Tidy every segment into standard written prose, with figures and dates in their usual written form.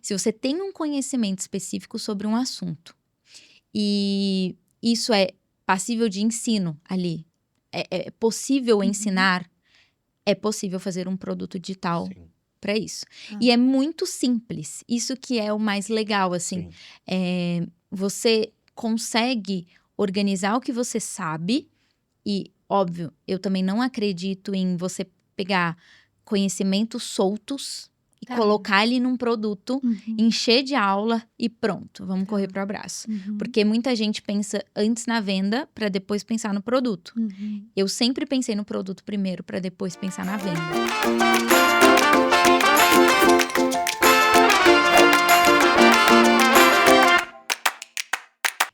Se você tem um conhecimento específico sobre um assunto e isso é passível de ensino ali, é possível ensinar, é possível fazer um produto digital Sim. para isso. E é muito simples. Isso que é o mais legal, assim. Sim. Você consegue organizar o que você sabe e, óbvio, eu também não acredito em você pegar conhecimentos soltos e colocar ele num produto, encher de aula e pronto, vamos correr pro abraço. Porque muita gente pensa antes na venda para depois pensar no produto. Eu sempre pensei no produto primeiro para depois pensar na venda.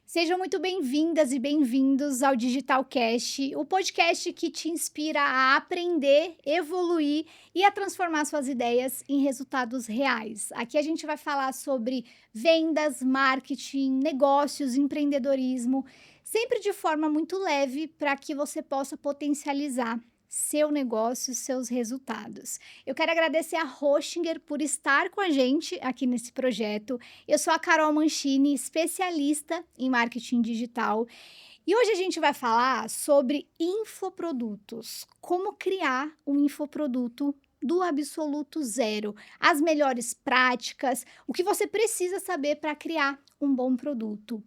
Sejam muito bem-vindas e bem-vindos ao Digital Cash, o podcast que te inspira a aprender, evoluir e a transformar suas ideias em resultados reais. Aqui a gente vai falar sobre vendas, marketing, negócios, empreendedorismo, sempre de forma muito leve para que você possa potencializar seu negócio, seus resultados. Eu quero agradecer a Hostinger por estar com a gente aqui nesse projeto. Eu sou a Carol Mancini, especialista em marketing digital. E hoje a gente vai falar sobre infoprodutos. Como criar um infoproduto do absoluto zero. As melhores práticas, o que você precisa saber para criar um bom produto.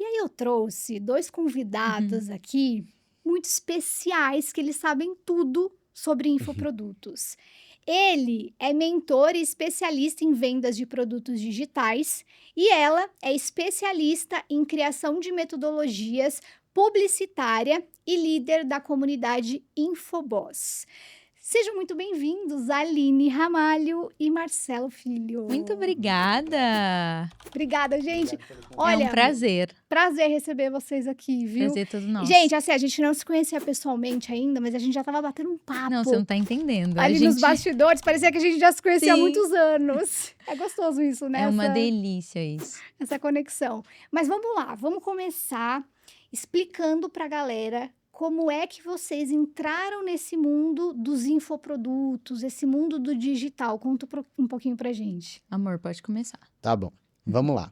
E aí eu trouxe 2 convidados aqui muito especiais, que eles sabem tudo sobre infoprodutos. Ele é mentor e especialista em vendas de produtos digitais e ela é especialista em criação de metodologias publicitária e líder da comunidade Infoboss. Sejam muito bem-vindos, Aline Ramalho e Marcelo Filho. Muito obrigada! Obrigada, gente. Obrigado pelo Olha, É um prazer. Prazer receber vocês aqui, viu? Prazer todo nosso. Gente, assim, a gente não se conhecia pessoalmente ainda, mas a gente já tava batendo um papo. Não, você não tá entendendo. Ali nos bastidores, parecia que a gente já se conhecia há Sim. muitos anos. É gostoso isso, né? É uma delícia isso. Essa conexão. Mas vamos lá, vamos começar explicando pra galera como é que vocês entraram nesse mundo dos infoprodutos, esse mundo do digital. Conta um pouquinho pra gente. Amor, pode começar. Tá bom, vamos lá.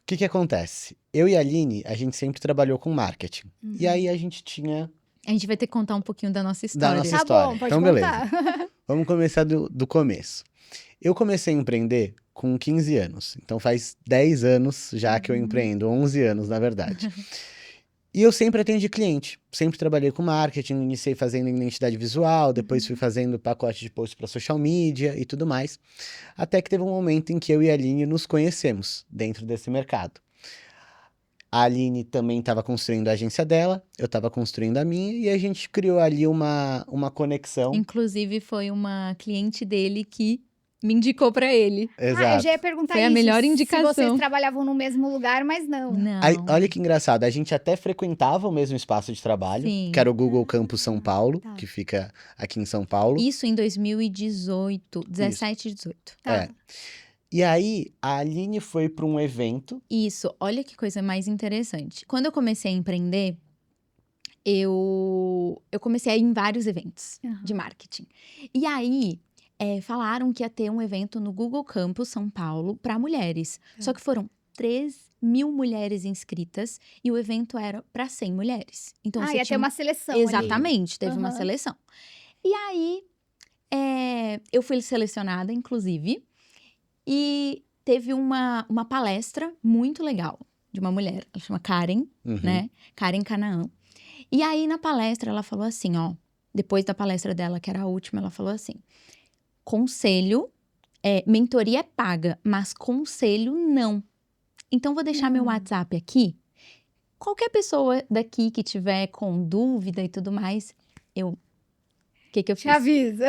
O que acontece? Eu e a Aline, a gente sempre trabalhou com marketing. E aí a gente tinha... A gente vai ter que contar um pouquinho da nossa história. Da nossa Tá história. bom, pode Então, contar. Vamos começar do começo. Eu comecei a empreender com 15 anos. Então faz 10 anos já que eu empreendo, 11 anos na verdade. E eu sempre atendi cliente, sempre trabalhei com marketing, iniciei fazendo identidade visual, depois fui fazendo pacote de post para social media e tudo mais, até que teve um momento em que eu e a Aline nos conhecemos dentro desse mercado. A Aline também estava construindo a agência dela, eu estava construindo a minha, e a gente criou ali uma conexão. Inclusive, foi uma cliente dele que me indicou pra ele. Exato. Eu já ia perguntar Foi a isso, melhor se indicação. vocês trabalhavam no mesmo lugar, mas não. Não. Aí, olha que engraçado, a gente até frequentava o mesmo espaço de trabalho, Sim. que era o Google Campus São Paulo, Tá. que fica aqui em São Paulo. Isso em 2018, 17 e 18. Tá. É. E aí, a Aline foi para um evento. Isso, olha que coisa mais interessante. Quando eu comecei a empreender, eu comecei a ir em vários eventos de marketing. E aí, falaram que ia ter um evento no Google Campus São Paulo para mulheres. Só que foram 3.000 mulheres inscritas e o evento era para 100 mulheres. Então, você Ia ter tinha uma seleção ali. Exatamente, teve uma Aham. seleção. E aí, eu fui selecionada, inclusive, e teve uma palestra muito legal de uma mulher, ela chama Karen, né? Karen Canaã. E aí, na palestra, ela falou assim, ó, depois da palestra dela, que era a última, ela falou assim, conselho, mentoria é paga, mas conselho não. Então, vou deixar meu WhatsApp aqui. Qualquer pessoa daqui que tiver com dúvida e tudo mais, o que eu fiz? Te avisa.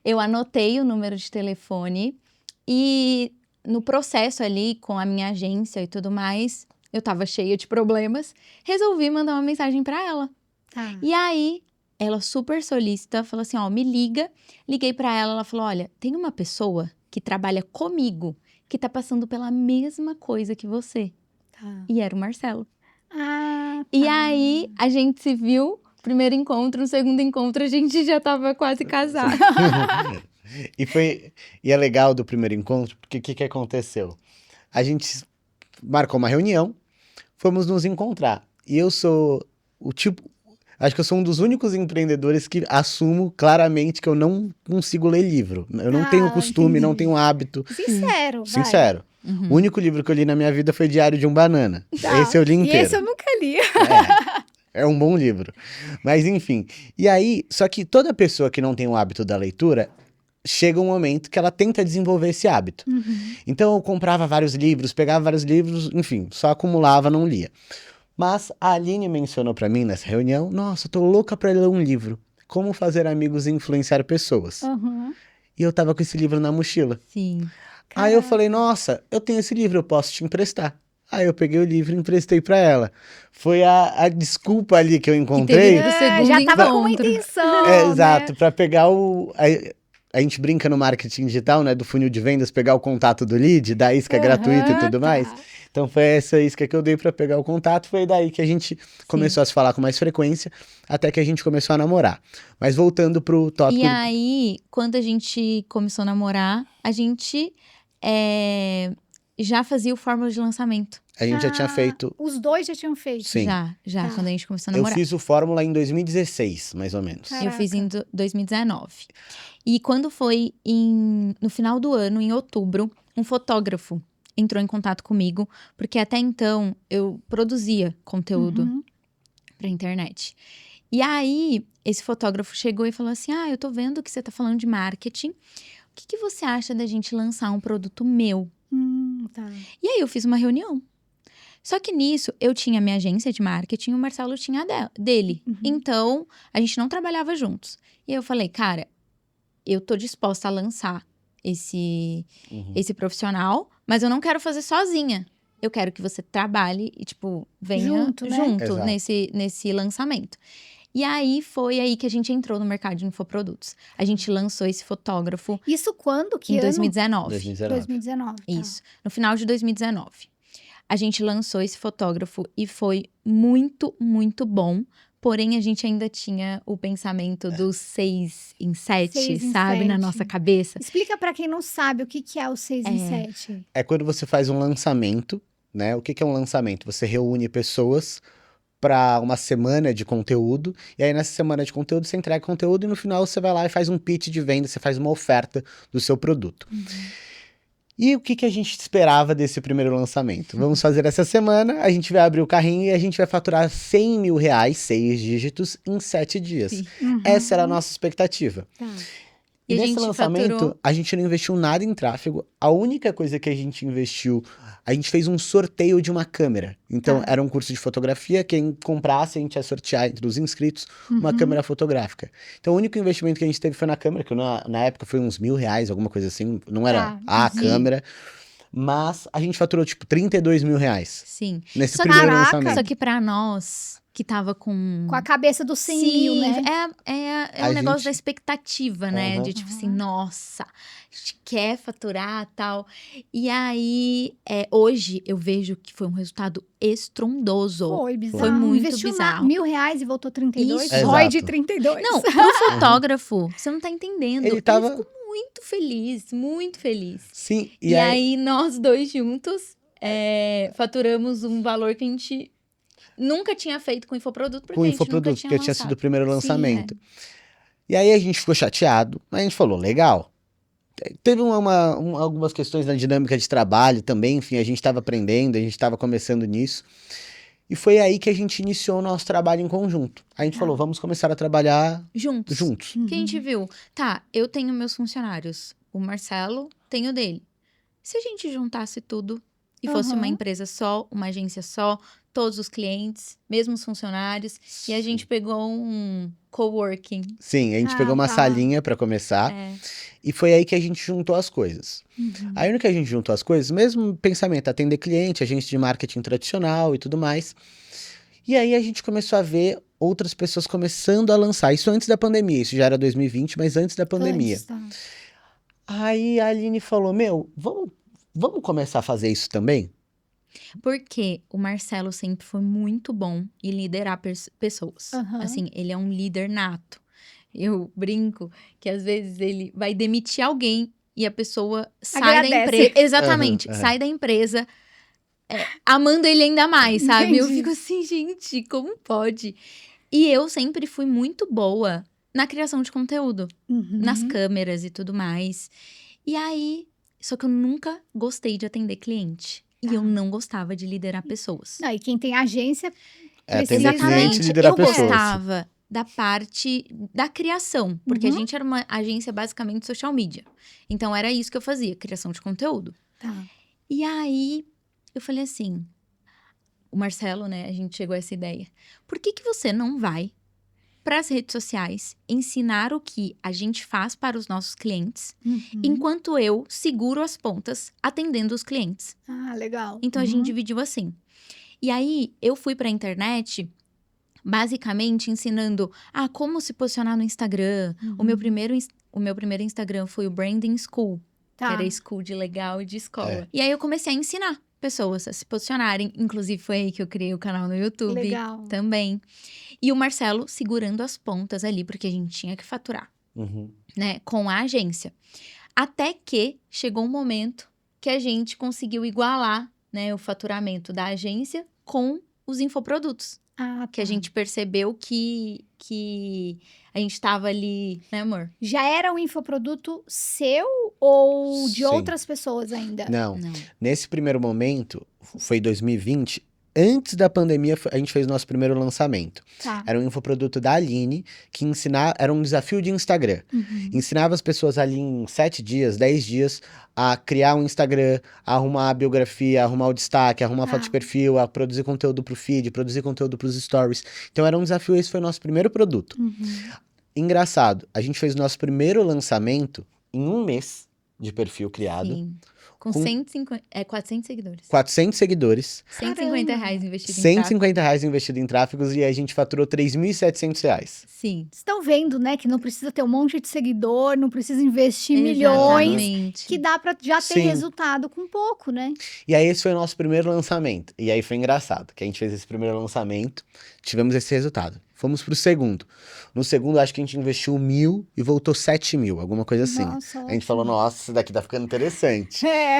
Eu anotei o número de telefone e no processo ali com a minha agência e tudo mais, eu tava cheia de problemas, resolvi mandar uma mensagem pra ela. Tá. E aí, ela super solícita, falou assim, ó, me liga. Liguei pra ela, ela falou, olha, tem uma pessoa que trabalha comigo, que tá passando pela mesma coisa que você. Tá. E era o Marcelo. Ah, E aí, a gente se viu, primeiro encontro, no segundo encontro, a gente já tava quase casado. E é legal do primeiro encontro, porque o que aconteceu? A gente marcou uma reunião, fomos nos encontrar. E eu sou o tipo... Acho que eu sou um dos únicos empreendedores que assumo claramente que eu não consigo ler livro. Eu não tenho costume, não tenho hábito. Sincero, vai. Sincero. Uhum. O único livro que eu li na minha vida foi Diário de um Banana. Tá. Esse eu li E inteiro. esse eu nunca li. É um bom livro. Mas enfim. E aí, só que toda pessoa que não tem o hábito da leitura, chega um momento que ela tenta desenvolver esse hábito. Então eu comprava vários livros, pegava vários livros, enfim, só acumulava, não lia. Mas a Aline mencionou pra mim nessa reunião, nossa, eu tô louca pra ler um livro. Como fazer amigos e influenciar pessoas. E eu tava com esse livro na mochila. Sim. Aí eu falei, nossa, eu tenho esse livro, eu posso te emprestar. Aí eu peguei o livro e emprestei pra ela. Foi a desculpa ali que eu encontrei. teve o segundo Já tava com uma encontro. intenção, Exato, né? pra pegar a gente brinca no marketing digital, né, do funil de vendas, pegar o contato do lead, dar isca gratuita e tudo mais. Então foi essa isca que eu dei pra pegar o contato, foi daí que a gente começou a se falar com mais frequência, até que a gente começou a namorar. Mas voltando pro tópico... E aí, quando a gente começou a namorar, a gente já fazia o fórmula de lançamento. A gente já tinha feito... Os dois já tinha feito. Sim. Já, Tá. quando a gente começou a Eu namorar. fiz o Fórmula em 2016, mais ou menos. Caraca. Eu fiz em 2019. E quando foi no final do ano, em outubro, um fotógrafo entrou em contato comigo, porque até então eu produzia conteúdo pra internet. E aí, esse fotógrafo chegou e falou assim, eu tô vendo que você tá falando de marketing. O que você acha da gente lançar um produto meu? Tá. E aí eu fiz uma reunião. Só que nisso, eu tinha minha agência de marketing e o Marcelo tinha a dele. Então, a gente não trabalhava juntos. E aí eu falei, cara, eu tô disposta a lançar esse profissional, mas eu não quero fazer sozinha. Eu quero que você trabalhe e, tipo, venha Junto, né? Exato. nesse lançamento. E aí, foi aí que a gente entrou no mercado de infoprodutos. A gente lançou esse fotógrafo Isso quando? Que em ano? 2019. 2019. Tá. Isso, no final de 2019. A gente lançou esse fotógrafo e foi muito, muito bom. Porém, a gente ainda tinha o pensamento dos 6 em 7, 6 em sabe? Na 7. nossa cabeça. Explica pra quem não sabe o que é o 6 em 7. É quando você faz um lançamento, né? O que é um lançamento? Você reúne pessoas para uma semana de conteúdo, e aí nessa semana de conteúdo você entrega conteúdo e no final você vai lá e faz um pitch de venda, você faz uma oferta do seu produto. E o que a gente esperava desse primeiro lançamento? Vamos fazer essa semana, a gente vai abrir o carrinho e a gente vai faturar R$100 mil, 6 dígitos, em 7 dias. Sim. Essa era a nossa expectativa. Tá. E E a nesse gente lançamento, faturou- a gente não investiu nada em tráfego. A única coisa que a gente investiu, a gente fez um sorteio de uma câmera. Então, Tá. era um curso de fotografia. Quem comprasse, a gente ia sortear entre os inscritos uma câmera fotográfica. Então, o único investimento que a gente teve foi na câmera, que na época foi uns R$1.000, alguma coisa assim. Não era a sim. câmera. Mas a gente faturou, tipo, R$32 mil Sim. nesse Só que- primeiro Caraca! lançamento. Só que pra nós, que tava com... Com a cabeça dos 100 mil, Sim, né? é A um negócio gente- da expectativa, né? Aham. De tipo assim, nossa, a gente quer faturar tal. E aí, hoje eu vejo que foi um resultado estrondoso. Foi bizarro. Foi muito Investiu bizarro. R$1.000 e voltou 32. Isso. ROI de Exato. 32. Não, pro fotógrafo, você não tá entendendo. Ele tava- ficou muito feliz, muito feliz. Sim, E aí, nós dois juntos faturamos um valor que a gente nunca tinha feito com infoproduto, porque com a o gente nunca infoproduto, tinha que tinha sido o lançado. primeiro Sim, lançamento. E aí a gente ficou chateado, mas a gente falou, legal. Teve algumas questões na dinâmica de trabalho também, enfim, a gente estava aprendendo, a gente estava começando nisso. E foi aí que a gente iniciou o nosso trabalho em conjunto. A gente falou, vamos começar a trabalhar Juntos. juntos. Que a gente viu, tá, eu tenho meus funcionários, o Marcelo tem o dele. Se a gente juntasse tudo e fosse uma empresa só, uma agência só, todos os clientes, mesmos funcionários, e a gente pegou um coworking. Sim, a gente Ah, pegou uma tá. salinha para começar e foi aí que a gente juntou as coisas. Aí no que a gente juntou as coisas, mesmo pensamento, atender cliente, agência de marketing tradicional e tudo mais. E aí a gente começou a ver outras pessoas começando a lançar. Isso antes da pandemia, isso já era 2020, mas antes da pandemia. Antes, tá. Aí a Aline falou, vamos começar a fazer isso também? Porque o Marcelo sempre foi muito bom em liderar pessoas. Aham. Assim, ele é um líder nato. Eu brinco que às vezes ele vai demitir alguém e a pessoa sai da Agradece. empresa. Exatamente, Aham, sai da empresa amando ele ainda mais, sabe? Eu Entendi. fico assim, gente, como pode? E eu sempre fui muito boa na criação de conteúdo, nas Uhum. câmeras e tudo mais. E aí, só que eu nunca gostei de atender cliente. E eu Tá. não gostava de liderar pessoas. Não, e quem tem agência atender precisa... cliente e liderar eu pessoas. gostava da parte da criação, porque a Uhum. gente era uma agência basicamente de social media. Então era isso que eu fazia, criação de conteúdo. Tá. E aí eu falei assim, o Marcelo, né, a gente chegou a essa ideia. Por que você não vai para as redes sociais ensinar o que a gente faz para os nossos clientes, Uhum. enquanto eu seguro as pontas atendendo os clientes? Ah, legal. Então a Uhum. gente dividiu assim. E aí eu fui para a internet basicamente ensinando como se posicionar no Instagram. Uhum. O meu primeiro Instagram foi o Branding School, que Tá. era school de legal e de escola. É. E aí eu comecei a ensinar pessoas a se posicionarem. Inclusive foi aí que eu criei o canal no YouTube Legal. também. E o Marcelo segurando as pontas ali, porque a gente tinha que faturar, Uhum. né, com a agência. Até que chegou um momento que a gente conseguiu igualar, né, o faturamento da agência com os infoprodutos. Ah, Que a tá. gente percebeu que a gente tava ali, né, amor? Já era um infoproduto seu ou de Sim. outras pessoas ainda? Não, Não. nesse primeiro momento, foi 2020, antes da pandemia, a gente fez o nosso primeiro lançamento. Tá. Era um infoproduto da Aline, que era um desafio de Instagram. Uhum. Ensinava as pessoas ali em 7 dias, 10 dias, a criar um Instagram, a arrumar a biografia, a arrumar o destaque, a arrumar a foto de perfil, a produzir conteúdo pro feed, produzir conteúdo pros stories. Então era um desafio, esse foi o nosso primeiro produto. Uhum. Engraçado, a gente fez o nosso primeiro lançamento em um mês de perfil criado, Sim. Com Com- 400 seguidores. 400 seguidores, R$150 Caramba. investido em tráfego. R$150 investido em tráfegos e a gente faturou R$3.700. Sim. Estão vendo, né, que não precisa ter um monte de seguidor, não precisa investir milhões, Exatamente. que dá pra já ter Sim. resultado com pouco, né? E aí esse foi o nosso primeiro lançamento. E aí foi engraçado, que a gente fez esse primeiro lançamento, tivemos esse resultado. Fomos pro segundo. No segundo, acho que a gente investiu 1.000 e voltou 7.000, alguma coisa assim. Nossa, A gente falou, nossa, isso daqui tá ficando interessante. É.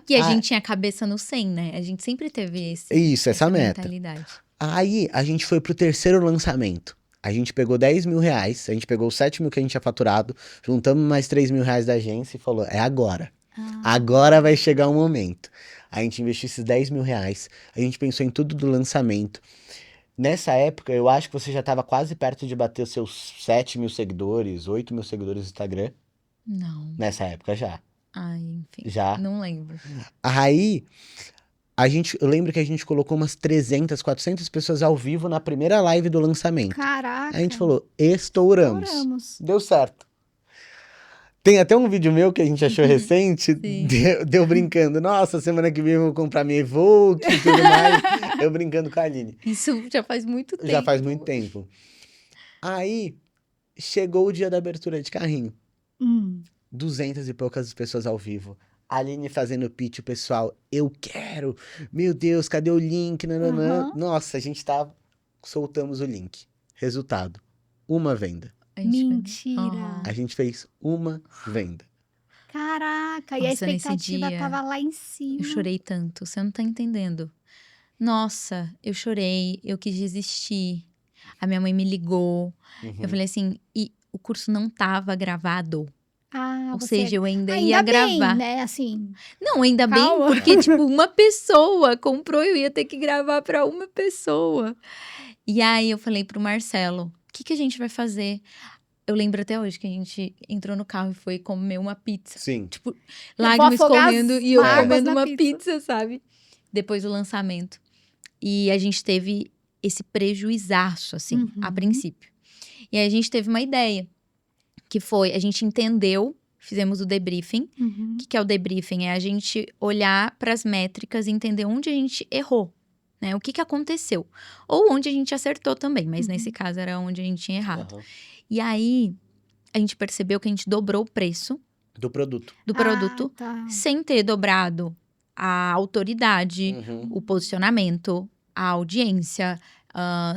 E a Ah. gente tinha a cabeça no 100, né? A gente sempre teve Essa meta. mentalidade. Aí a gente foi pro terceiro lançamento. A gente pegou R$10.000, a gente pegou os 7.000 que a gente tinha faturado, juntamos mais R$3.000 da agência e falou, é agora. Agora vai chegar o momento. A gente investiu esses R$10.000, a gente pensou em tudo do lançamento. Nessa época, eu acho que você já estava quase perto de bater os seus 7.000 seguidores, 8.000 seguidores no Instagram. Não. Nessa época já. Ai, enfim. Já. Não lembro. Aí, eu lembro que a gente colocou umas 300, 400 pessoas ao vivo na primeira live do lançamento. Caraca. A gente falou, estouramos. Estouramos. Deu certo. Tem até um vídeo meu que a gente achou recente, Sim. deu brincando. Nossa, semana que vem eu vou comprar minha Evoque e tudo mais. Eu brincando com a Aline. Isso já faz muito tempo. Já faz muito tempo. Aí, chegou o dia da abertura de carrinho. 200 e poucas pessoas ao vivo. A Aline fazendo pitch, o pessoal, eu quero. Meu Deus, cadê o link? Nananã. Uhum. Nossa, a gente soltamos o link. Resultado, uma venda. A gente fez- Mentira. A gente fez uma venda. Caraca, e a Nossa, nesse expectativa dia, tava lá em cima. Eu chorei tanto, você não tá entendendo. Nossa, eu chorei, eu quis desistir. A minha mãe me ligou. Uhum. Eu falei assim, e o curso não tava gravado. Ah, Ou você... seja, eu ainda Ainda ia bem, gravar. né? Assim, Não, ainda Calma. bem, porque, tipo, uma pessoa comprou e eu ia ter que gravar pra uma pessoa. E aí eu falei pro Marcelo, o que a gente vai fazer? Eu lembro até hoje que a gente entrou no carro e foi comer uma pizza. Sim. Tipo, vou lágrimas afogar as correndo e eu mágoas comendo na uma pizza. pizza, sabe? Depois do lançamento. E a gente teve esse prejuizaço, assim, Uhum. a princípio. E aí a gente teve uma ideia, que foi, a gente entendeu, fizemos o debriefing. uhum. O que é o debriefing? É a gente olhar para as métricas e entender onde a gente errou, né? O que aconteceu. Ou onde a gente acertou também, mas Uhum. nesse caso era onde a gente tinha errado. Aham. E aí, a gente percebeu que a gente dobrou o preço Do produto. do produto, tá. sem ter dobrado a autoridade, Uhum. o posicionamento, a audiência,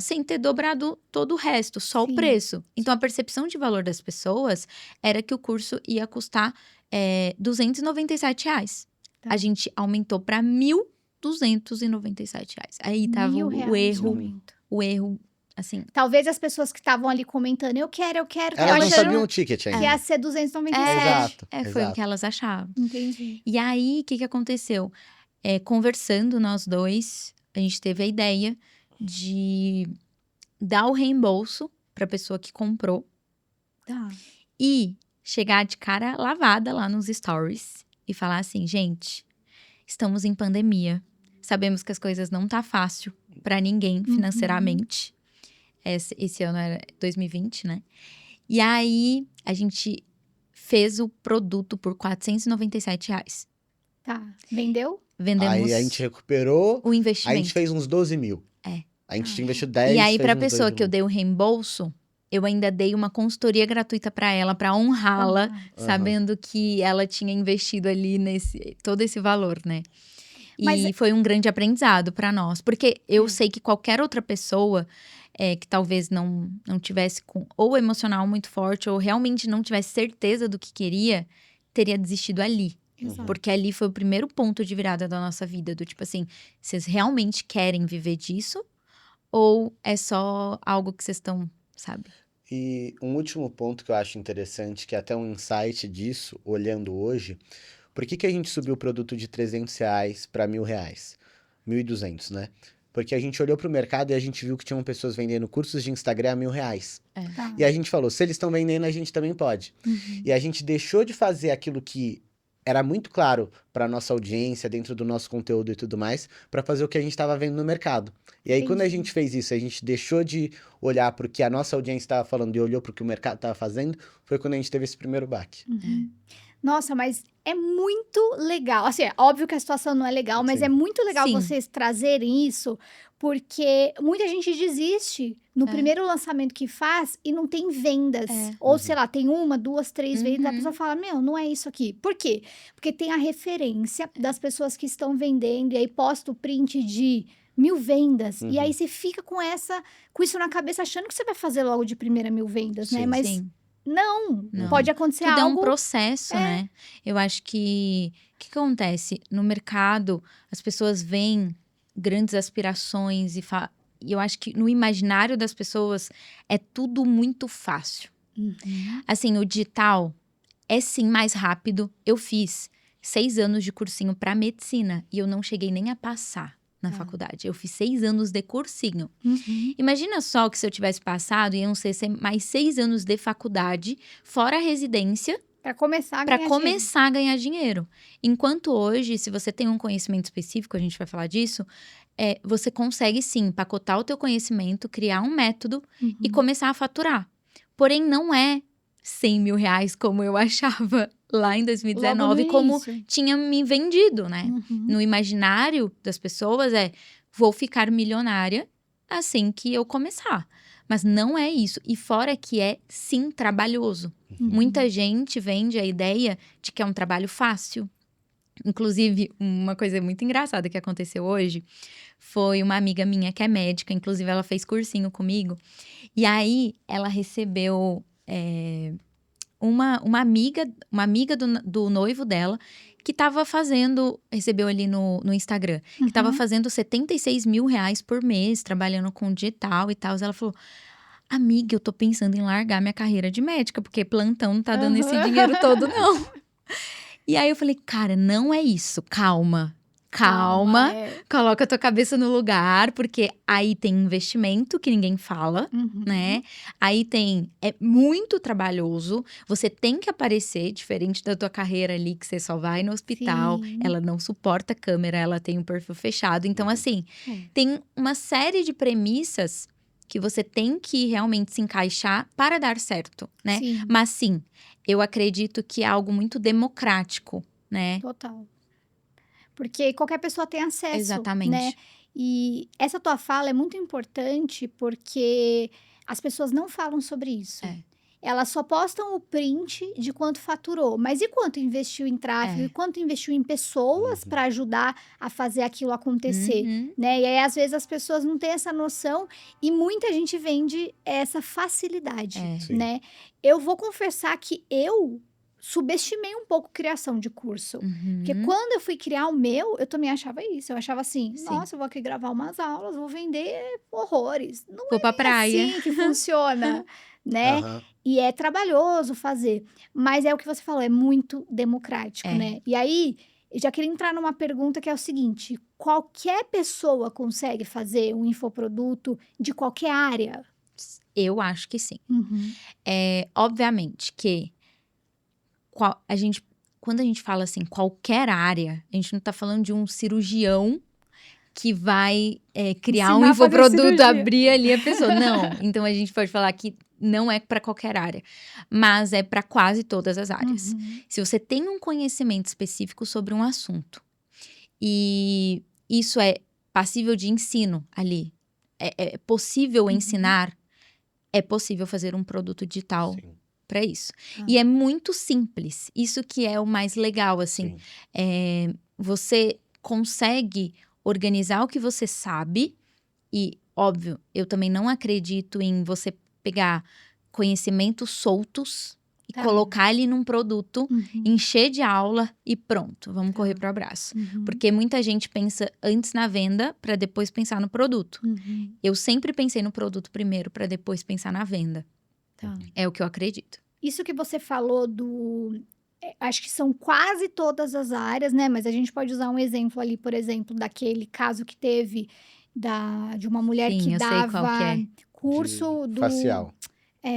sem ter dobrado todo o resto, só Sim. o preço. Então, a percepção de valor das pessoas era que o curso ia custar R$ 297. Tá. A gente aumentou para R$ 1.297. Aí tava R$ 1.000 o de erro, aumento. assim. Talvez as pessoas que estavam ali comentando, eu quero, Elas tava não achando sabiam o ticket que ainda. ia ser 297. Exato. Foi o exato. que elas achavam. Entendi. E aí, o que aconteceu? Conversando nós dois, a gente teve a ideia de dar o reembolso para a pessoa que comprou Tá. e chegar de cara lavada lá nos stories e falar assim, gente, estamos em pandemia, sabemos que as coisas não tá fácil para ninguém financeiramente. Esse ano era 2020, né? E aí, a gente fez o produto por R$ 497. Tá. Vendeu? Vendemos Aí a gente recuperou, o aí a investimento. gente fez uns 12 mil. A gente investiu 10, E aí, fez pra uns pessoa 2 que eu mil. dei o reembolso, eu ainda dei uma consultoria gratuita pra ela, pra honrá-la, sabendo que ela tinha investido ali todo esse valor, né? E Mas- foi um grande aprendizado pra nós, porque eu sei que qualquer outra pessoa que talvez não tivesse com ou emocional muito forte ou realmente não tivesse certeza do que queria, teria desistido ali. Exato. Porque ali foi o primeiro ponto de virada da nossa vida, do tipo assim, vocês realmente querem viver disso? Ou é só algo que vocês estão, sabe? E um último ponto que eu acho interessante, que é até um insight disso, olhando hoje, por que a gente subiu o produto de R$ 300 para R$ 1.000? 1.200, né? Porque a gente olhou para o mercado e a gente viu que tinham pessoas vendendo cursos de Instagram a R$ 1.000. Tá. E a gente falou, se eles estão vendendo, a gente também pode. E a gente deixou de fazer aquilo que era muito claro para nossa audiência, dentro do nosso conteúdo e tudo mais, para fazer o que a gente estava vendo no mercado. E aí, quando a Entendi. gente fez isso, a gente deixou de olhar para o que a nossa audiência estava falando e olhou para o que o mercado estava fazendo, foi quando a gente teve esse primeiro baque. Nossa, mas é muito legal. Assim, é óbvio que a situação não é legal, mas Sim. é muito legal Sim. vocês trazerem isso, porque muita gente desiste no primeiro lançamento que faz e não tem vendas. Ou, sei lá, tem 1, 2, 3 vendas, a pessoa fala, meu, não é isso aqui. Por quê? Porque tem a referência das pessoas que estão vendendo, e aí posta o print de 1.000 vendas. E aí você fica com isso na cabeça, achando que você vai fazer logo de primeira 1.000 vendas, né? Sim. Mas Sim. não, Não. pode acontecer Tudo é um algo... processo, né? Eu acho que... O que acontece? No mercado, as pessoas veem grandes aspirações e eu acho que no imaginário das pessoas é tudo muito fácil. Assim, o digital é sim mais rápido. Eu fiz 6 anos de cursinho para medicina e eu não cheguei nem a passar na faculdade. Eu fiz 6 anos de cursinho. Imagina só que se eu tivesse passado, iam ser mais 6 anos de faculdade, fora a residência, Para começar a para ganhar começar a ganhar dinheiro. Enquanto hoje, se você tem um conhecimento específico, a gente vai falar disso, você consegue sim empacotar o teu conhecimento, criar um método e começar a faturar. Porém, não é R$ 100.000 como eu achava lá em 2019, como tinha me vendido, né? No imaginário das pessoas vou ficar milionária assim que eu começar. Mas não é isso. E fora que é, sim, trabalhoso. Muita gente vende a ideia de que é um trabalho fácil. Inclusive, uma coisa muito engraçada que aconteceu hoje foi uma amiga minha que é médica. Inclusive, ela fez cursinho comigo. E aí, ela recebeu uma amiga do noivo dela que estava recebeu ali no Instagram, que estava fazendo R$ 76.000 por mês, trabalhando com digital e tal. Ela falou, amiga, eu tô pensando em largar minha carreira de médica, porque plantão não tá dando esse dinheiro todo, não. E aí eu falei, cara, não é isso, calma. Coloca a tua cabeça no lugar, porque aí tem investimento que ninguém fala, né? Aí é muito trabalhoso, você tem que aparecer, diferente da tua carreira ali, que você só vai no hospital, ela não suporta câmera, ela tem um perfil fechado. Então, assim, tem uma série de premissas que você tem que realmente se encaixar para dar certo, né? Mas sim, eu acredito que é algo muito democrático, né? Total. Porque qualquer pessoa tem acesso, Exatamente. né? E essa tua fala é muito importante porque as pessoas não falam sobre isso. elas só postam o print de quanto faturou. Mas e quanto investiu em tráfego? E quanto investiu em pessoas para ajudar a fazer aquilo acontecer? Né? E aí, às vezes, as pessoas não têm essa noção e muita gente vende essa facilidade, né? Eu vou confessar que eu subestimei um pouco a criação de curso. Porque quando eu fui criar o meu, eu também achava isso. Eu achava assim, nossa, eu vou aqui gravar umas aulas, vou vender horrores. Não Vou pra praia. assim que funciona, né? E é trabalhoso fazer. Mas é o que você falou, é muito democrático, né? E aí, eu já queria entrar numa pergunta que é o seguinte: qualquer pessoa consegue fazer um infoproduto de qualquer área? Eu acho que sim. Obviamente que quando a gente fala assim, qualquer área, a gente não tá falando de um cirurgião que vai criar um infoproduto, abrir ali a pessoa. Não. Então, a gente pode falar que não é para qualquer área, mas é para quase todas as áreas. Se você tem um conhecimento específico sobre um assunto e isso é passível de ensino ali, é possível ensinar, é possível fazer um produto digital para isso. E é muito simples. Isso que é o mais legal, assim. Você consegue organizar o que você sabe e, óbvio, eu também não acredito em você pegar conhecimentos soltos e colocar ele num produto, encher de aula e pronto, vamos correr pro abraço. Porque muita gente pensa antes na venda para depois pensar no produto. Eu sempre pensei no produto primeiro para depois pensar na venda. É o que eu acredito. Isso que você falou acho que são quase todas as áreas, né? Mas a gente pode usar um exemplo ali, por exemplo, daquele caso que teve de uma mulher que dava curso do... facial.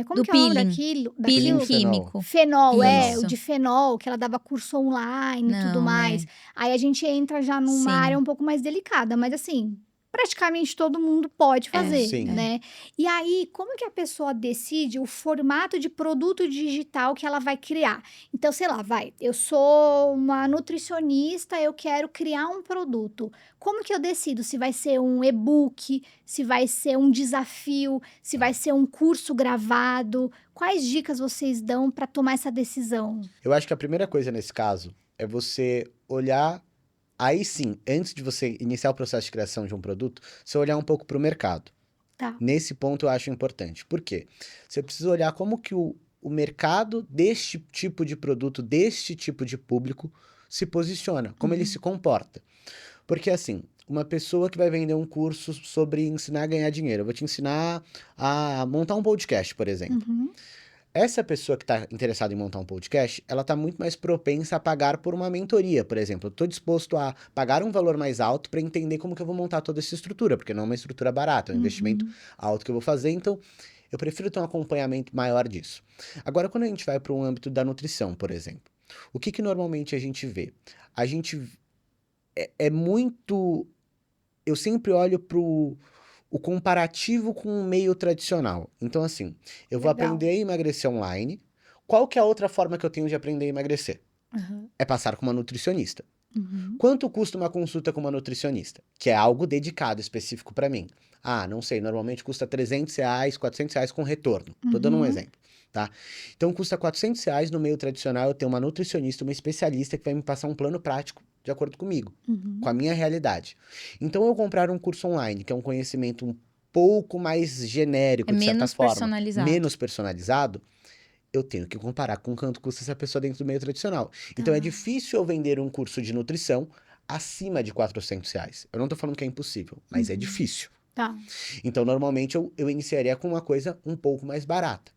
Como do que é o nome peeling. daquilo? Peeling químico. Fenol, Isso. o de fenol, que ela dava curso online e tudo mais. Aí a gente entra já numa área um pouco mais delicada, mas assim, praticamente todo mundo pode fazer, né? E aí, como que a pessoa decide o formato de produto digital que ela vai criar? Então, sei lá, eu sou uma nutricionista, eu quero criar um produto. Como que eu decido se vai ser um e-book, se vai ser um desafio, se vai ser um curso gravado? Quais dicas vocês dão para tomar essa decisão? Eu acho que a primeira coisa nesse caso é você olhar. Aí sim, antes de você iniciar o processo de criação de um produto, você olhar um pouco para o mercado. Nesse ponto eu acho importante. Por quê? Você precisa olhar como que o mercado deste tipo de produto, deste tipo de público, se posiciona, como ele se comporta. Porque assim, uma pessoa que vai vender um curso sobre ensinar a ganhar dinheiro, eu vou te ensinar a montar um podcast, por exemplo. Essa pessoa que está interessada em montar um podcast, ela está muito mais propensa a pagar por uma mentoria, por exemplo. Eu estou disposto a pagar um valor mais alto para entender como que eu vou montar toda essa estrutura, porque não é uma estrutura barata, é um investimento alto que eu vou fazer, então eu prefiro ter um acompanhamento maior disso. Agora, quando a gente vai para o âmbito da nutrição, por exemplo, o que normalmente a gente vê? A gente é muito... Eu sempre olho para o comparativo com o meio tradicional. Então, assim, eu vou aprender a emagrecer online. Qual que é a outra forma que eu tenho de aprender a emagrecer? É passar com uma nutricionista. Quanto custa uma consulta com uma nutricionista? Que é algo dedicado, específico para mim. Não sei, normalmente custa R$300, R$400 com retorno. Tô dando um exemplo, tá? Então, custa R$400 no meio tradicional eu ter uma nutricionista, uma especialista que vai me passar um plano prático de acordo comigo, com a minha realidade. Então, eu comprar um curso online, que é um conhecimento um pouco mais genérico, de certa forma, menos personalizado, eu tenho que comparar com quanto custa essa pessoa dentro do meio tradicional. Então, é difícil eu vender um curso de nutrição acima de R$400. Eu não tô falando que é impossível, mas é difícil. Então, normalmente, eu iniciaria com uma coisa um pouco mais barata.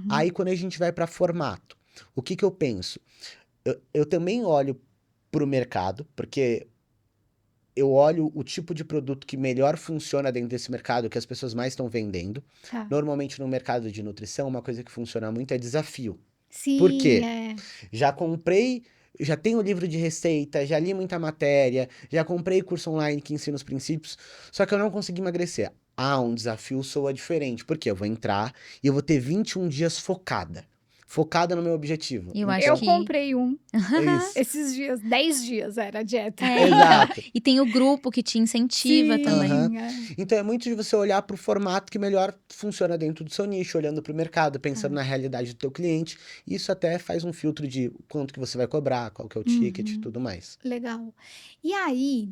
Aí, quando a gente vai para formato, o que eu penso? Eu também olho para o mercado, porque eu olho o tipo de produto que melhor funciona dentro desse mercado, que as pessoas mais estão vendendo. Normalmente, no mercado de nutrição, uma coisa que funciona muito é desafio. Por quê? Já comprei, já tenho livro de receita, já li muita matéria, já comprei curso online que ensina os princípios, só que eu não consegui emagrecer. Um desafio soa diferente, porque eu vou entrar e eu vou ter 21 dias focada. focada no meu objetivo. Eu acho Eu que- comprei um É isso. esses dias, 10 dias era a dieta. Exato. E tem o grupo que te incentiva Sim, também. Aham. é. Então é muito de você olhar para o formato que melhor funciona dentro do seu nicho, olhando para o mercado, pensando na realidade do teu cliente. Isso até faz um filtro de quanto que você vai cobrar, qual que é o ticket e tudo mais. Legal. E aí,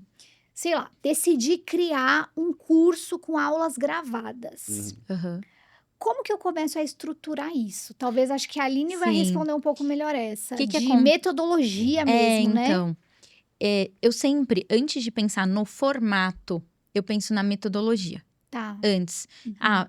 sei lá, decidi criar um curso com aulas gravadas. Aham. Como que eu começo a estruturar isso? Talvez acho que a Aline vai Sim. responder um pouco melhor essa. Que de acon- metodologia mesmo, né? Então, eu sempre, antes de pensar no formato, eu penso na metodologia. Tá. Antes.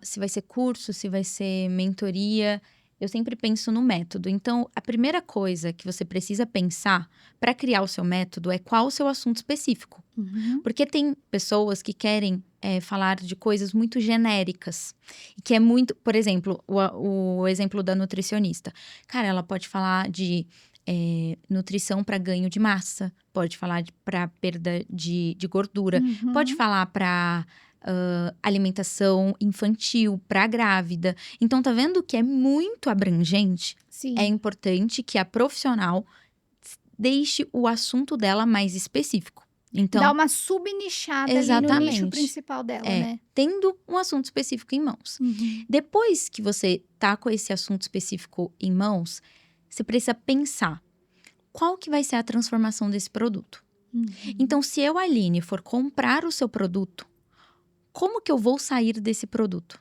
Se vai ser curso, se vai ser mentoria, eu sempre penso no método. Então, a primeira coisa que você precisa pensar para criar o seu método é qual o seu assunto específico. Uhum. Porque tem pessoas que querem falar de coisas muito genéricas. E que é muito... Por exemplo, o exemplo da nutricionista. Cara, ela pode falar de nutrição para ganho de massa. Pode falar para perda de gordura. Uhum. Pode falar para alimentação infantil, para grávida. Então, tá vendo que é muito abrangente? Sim. É importante que a profissional deixe o assunto dela mais específico. Então, Dá uma subnichada ali no Exatamente. nicho principal dela, É. né? tendo um assunto específico em mãos. Uhum. Depois que você tá com esse assunto específico em mãos, você precisa pensar qual que vai ser a transformação desse produto. Uhum. Então, se eu, Aline, for comprar o seu produto, como que eu vou sair desse produto?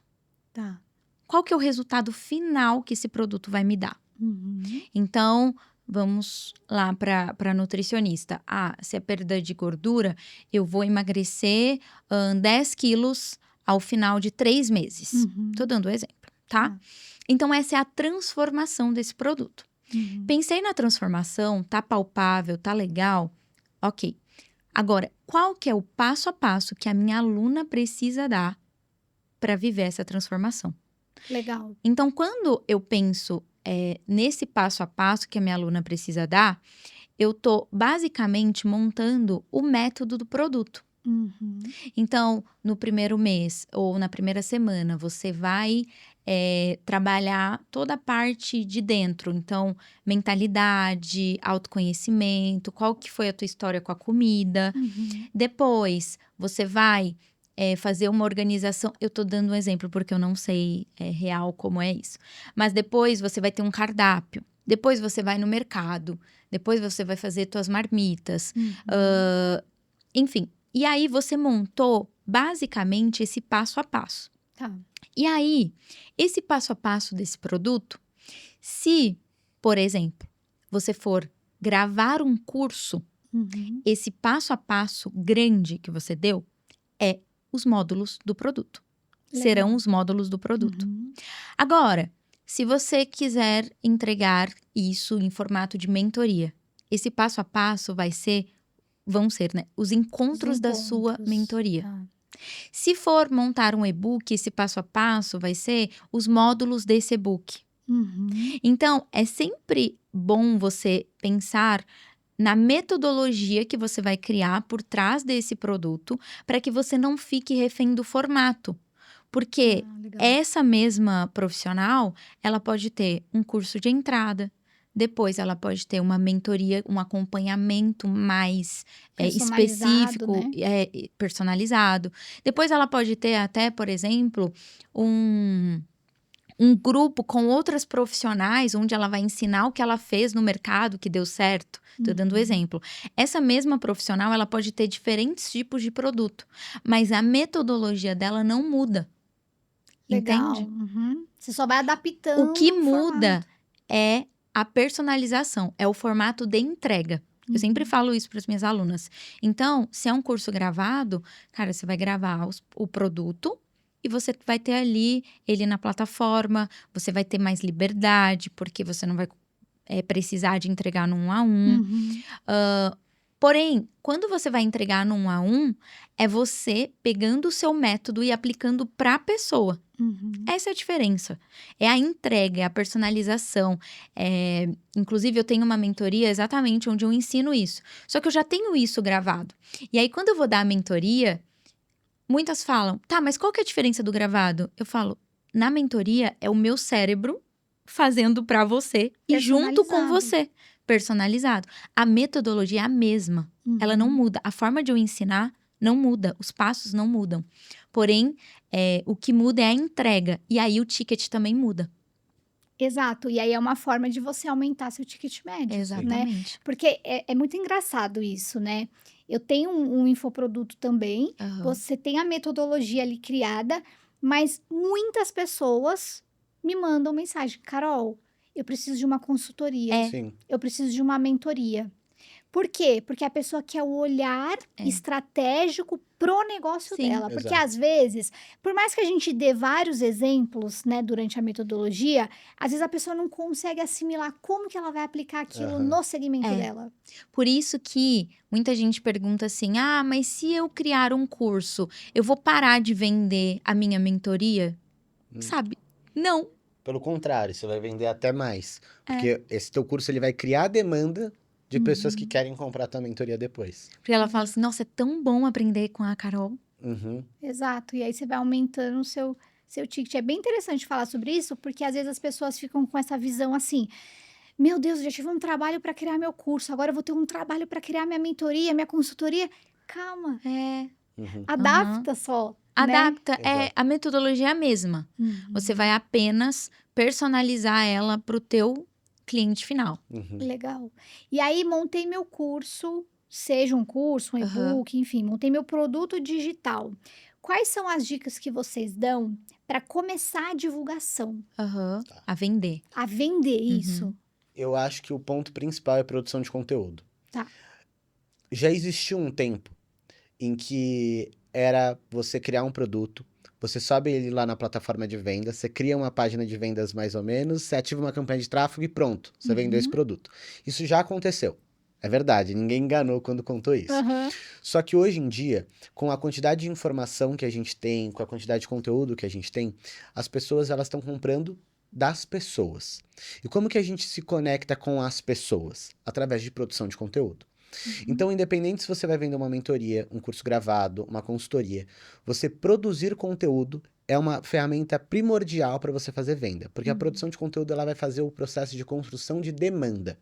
Tá. Qual que é o resultado final que esse produto vai me dar? Uhum. Então, vamos lá para nutricionista. Se é perda de gordura, eu vou emagrecer 10 quilos ao final de 3 meses. Uhum. Tô dando exemplo, tá? Tá. Então, essa é a transformação desse produto. Uhum. Pensei na transformação, tá palpável, tá legal, ok. Agora, qual que é o passo a passo que a minha aluna precisa dar para viver essa transformação? Legal. Então, quando eu penso nesse passo a passo que a minha aluna precisa dar, eu tô basicamente montando o método do produto. Uhum. Então, no primeiro mês ou na primeira semana, você vai trabalhar toda a parte de dentro. Então, mentalidade, autoconhecimento, qual que foi a tua história com a comida. Uhum. Depois, você vai fazer uma organização. Eu tô dando um exemplo porque eu não sei real como é isso. Mas depois você vai ter um cardápio. Depois você vai no mercado. Depois você vai fazer tuas marmitas. Uhum. Enfim. E aí você montou basicamente esse passo a passo. Tá. E aí, esse passo a passo desse produto, se, por exemplo, você for gravar um curso, Uhum. esse passo a passo grande que você deu é os módulos do produto. Legal. Serão os módulos do produto. Uhum. Agora, se você quiser entregar isso em formato de mentoria, esse passo a passo vão ser, né, os encontros da sua encontros. mentoria. Tá. Se for montar um e-book, esse passo a passo vai ser os módulos desse e-book. Uhum. Então, é sempre bom você pensar na metodologia que você vai criar por trás desse produto, para que você não fique refém do formato. Porque Legal. essa mesma profissional, ela pode ter um curso de entrada, depois ela pode ter uma mentoria, um acompanhamento mais Personalizado, específico, né? personalizado. Depois ela pode ter até, por exemplo, um grupo com outras profissionais, onde ela vai ensinar o que ela fez no mercado que deu certo. Tô dando Uhum. exemplo. Essa mesma profissional, ela pode ter diferentes tipos de produto, mas a metodologia dela não muda. Legal. Entende? Uhum. Você só vai adaptando O que o muda formato. é a personalização, é o formato de entrega. Eu sempre falo isso para as minhas alunas. Então, se é um curso gravado, cara, você vai gravar o produto e você vai ter ali ele na plataforma, você vai ter mais liberdade, porque você não vai precisar de entregar no 1 a 1. Uhum. Porém, quando você vai entregar no 1 a 1, é você pegando o seu método e aplicando para a pessoa. Uhum. Essa é a diferença. É a entrega, é a personalização. Inclusive, eu tenho uma mentoria exatamente onde eu ensino isso. Só que eu já tenho isso gravado. E aí, quando eu vou dar a mentoria, muitas falam, tá, mas qual que é a diferença do gravado? Eu falo, na mentoria é o meu cérebro fazendo para você e junto com Personalizado. você, personalizado. A metodologia é a mesma, ela não muda. A forma de eu ensinar não muda, os passos não mudam. Porém, o que muda é a entrega. E aí o ticket também muda. Exato, e aí é uma forma de você aumentar seu ticket médio, né? Exatamente. Porque é muito engraçado isso, né? Eu tenho um infoproduto também, Aham. você tem a metodologia ali criada, mas muitas pessoas me mandam mensagem: Carol, eu preciso de uma consultoria, É. Sim. eu preciso de uma mentoria. Por quê? Porque a pessoa quer o olhar estratégico pro negócio Sim. dela. Porque Exato. às vezes, por mais que a gente dê vários exemplos, né, durante a metodologia, às vezes a pessoa não consegue assimilar como que ela vai aplicar aquilo Aham. no segmento É. dela. Por isso que muita gente pergunta assim: ah, mas se eu criar um curso, eu vou parar de vender a minha mentoria? Sabe? Não. Pelo contrário, você vai vender até mais. É. Porque esse teu curso ele vai criar demanda de pessoas que querem comprar a tua mentoria depois. Porque ela fala assim: nossa, é tão bom aprender com a Carol. Uhum. Exato. E aí você vai aumentando o seu ticket. É bem interessante falar sobre isso, porque às vezes as pessoas ficam com essa visão assim: meu Deus, eu já tive um trabalho para criar meu curso, agora eu vou ter um trabalho para criar minha mentoria, minha consultoria. Calma, Uhum. adapta só. Adapta. Exato. A metodologia é a mesma. Você vai apenas personalizar ela pro teu cliente final. Uhum. Legal. E aí, montei meu curso, seja um curso, um Aham. e-book, enfim, montei meu produto digital. Quais são as dicas que vocês dão para começar a divulgação, Aham. A vender. a vender isso? Eu acho que o ponto principal é a produção de conteúdo. Tá. Já existiu um tempo em que era você criar um produto, você sobe ele lá na plataforma de venda, você cria uma página de vendas mais ou menos, você ativa uma campanha de tráfego e pronto, você vendeu esse produto. Isso já aconteceu. É verdade, ninguém enganou quando contou isso. Aham. Só que hoje em dia, com a quantidade de informação que a gente tem, com a quantidade de conteúdo que a gente tem, as pessoas elas estão comprando das pessoas. E como que a gente se conecta com as pessoas? Através de produção de conteúdo. Então, independente se você vai vender uma mentoria, um curso gravado, uma consultoria, você produzir conteúdo é uma ferramenta primordial para você fazer venda, porque a produção de conteúdo ela vai fazer o processo de construção de demanda.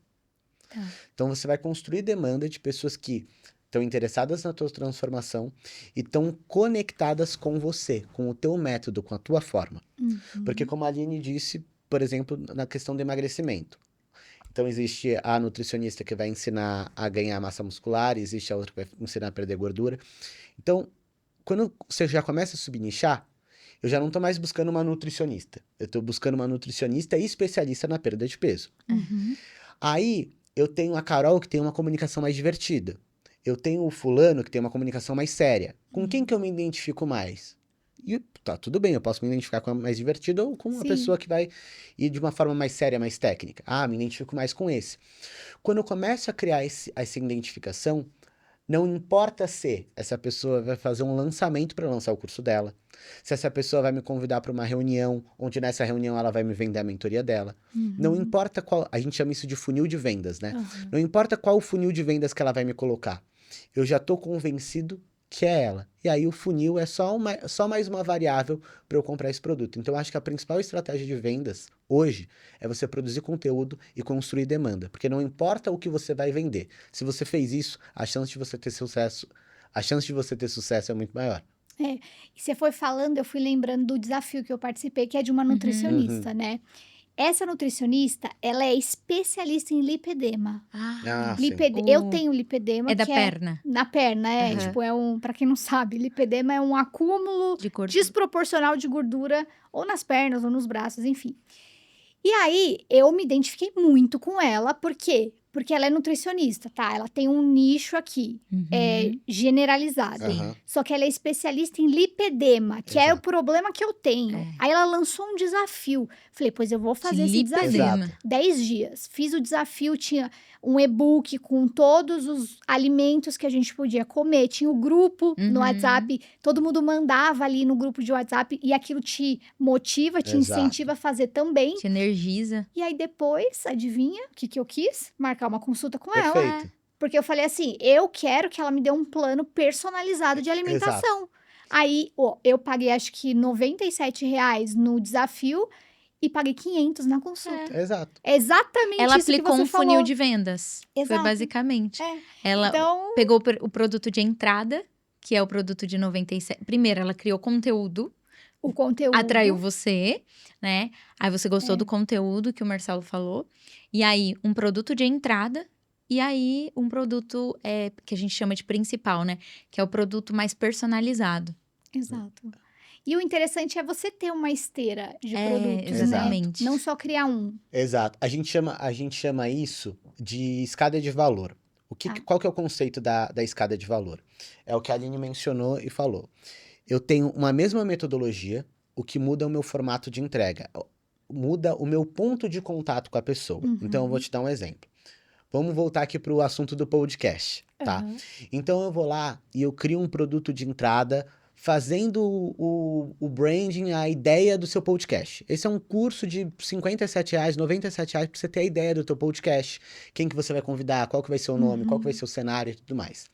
Tá. Então, você vai construir demanda de pessoas que estão interessadas na tua transformação e estão conectadas com você, com o teu método, com a tua forma. Porque como a Aline disse, por exemplo, na questão do emagrecimento. Então, existe a nutricionista que vai ensinar a ganhar massa muscular, existe a outra que vai ensinar a perder gordura. Então, quando você já começa a subnichar, eu já não estou mais buscando uma nutricionista. Eu estou buscando uma nutricionista e especialista na perda de peso. Aí, eu tenho a Carol, que tem uma comunicação mais divertida. Eu tenho o fulano, que tem uma comunicação mais séria. Com quem que eu me identifico mais? E tá, tudo bem, eu posso me identificar com a mais divertida ou com uma Sim. pessoa que vai ir de uma forma mais séria, mais técnica. Ah, me identifico mais com esse. Quando eu começo a criar essa identificação, não importa se essa pessoa vai fazer um lançamento para lançar o curso dela, se essa pessoa vai me convidar para uma reunião, onde nessa reunião ela vai me vender a mentoria dela. Não importa qual, a gente chama isso de funil de vendas, né? Não importa qual o funil de vendas que ela vai me colocar. Eu já estou convencido que é ela. E aí o funil é só mais uma variável para eu comprar esse produto. Então, eu acho que a principal estratégia de vendas hoje é você produzir conteúdo e construir demanda. Porque não importa o que você vai vender. Se você fez isso, a chance de você ter sucesso é muito maior. E você foi falando, eu fui lembrando do desafio que eu participei, que é de uma nutricionista, né? Essa nutricionista, ela é especialista em lipedema. Ah, sim. Eu tenho lipedema, É da que perna. na perna, Aham. tipo, pra quem não sabe, lipedema é um acúmulo De gordura. desproporcional de gordura, ou nas pernas, ou nos braços, enfim. E aí, eu me identifiquei muito com ela, por quê? Porque ela é nutricionista, tá? Ela tem um nicho aqui, generalizado. Aham. Só que ela é especialista em lipedema, que é o Exato. problema que eu tenho. É. Aí ela lançou um desafio. Falei, pois eu vou fazer esse desafio. Lipedema. Exato. 10 dias. Fiz o desafio, tinha um e-book com todos os alimentos que a gente podia comer. Tinha o grupo no WhatsApp, todo mundo mandava ali no grupo de WhatsApp e aquilo te motiva, te Exato. incentiva a fazer também. Te energiza. E aí depois, adivinha o que eu quis? Marcar uma consulta com ela. Perfeito. Porque eu falei assim, eu quero que ela me dê um plano personalizado de alimentação. Aí, eu paguei acho que R$ 97 no desafio e paguei 500 na consulta. Exato. É exatamente Ela isso que aplicou você um funil falou. de vendas. Foi Exato. basicamente. É. Ela Então, pegou o produto de entrada, que é o produto de 97. Primeiro, ela criou conteúdo, o conteúdo... atraiu você, né? Aí você gostou do conteúdo que o Marcelo falou. E aí, um produto de entrada. E aí, um produto que a gente chama de principal, né? Que é o produto mais personalizado. Exato. E o interessante é você ter uma esteira de É, produtos, exatamente. né? Não só criar um. Exato. A gente chama isso de escada de valor. Qual que é o conceito da escada de valor? É o que a Aline mencionou e falou. Eu tenho uma mesma metodologia, o que muda é o meu formato de entrega. Muda o meu ponto de contato com a pessoa. Então, eu vou te dar um exemplo. Vamos voltar aqui para o assunto do podcast, tá? Aham. Então, eu vou lá e eu crio um produto de entrada fazendo o branding, a ideia do seu podcast. Esse é um curso de R$57, R$97 para você ter a ideia do teu podcast, quem que você vai convidar, qual que vai ser o nome, qual que vai ser o cenário e tudo mais.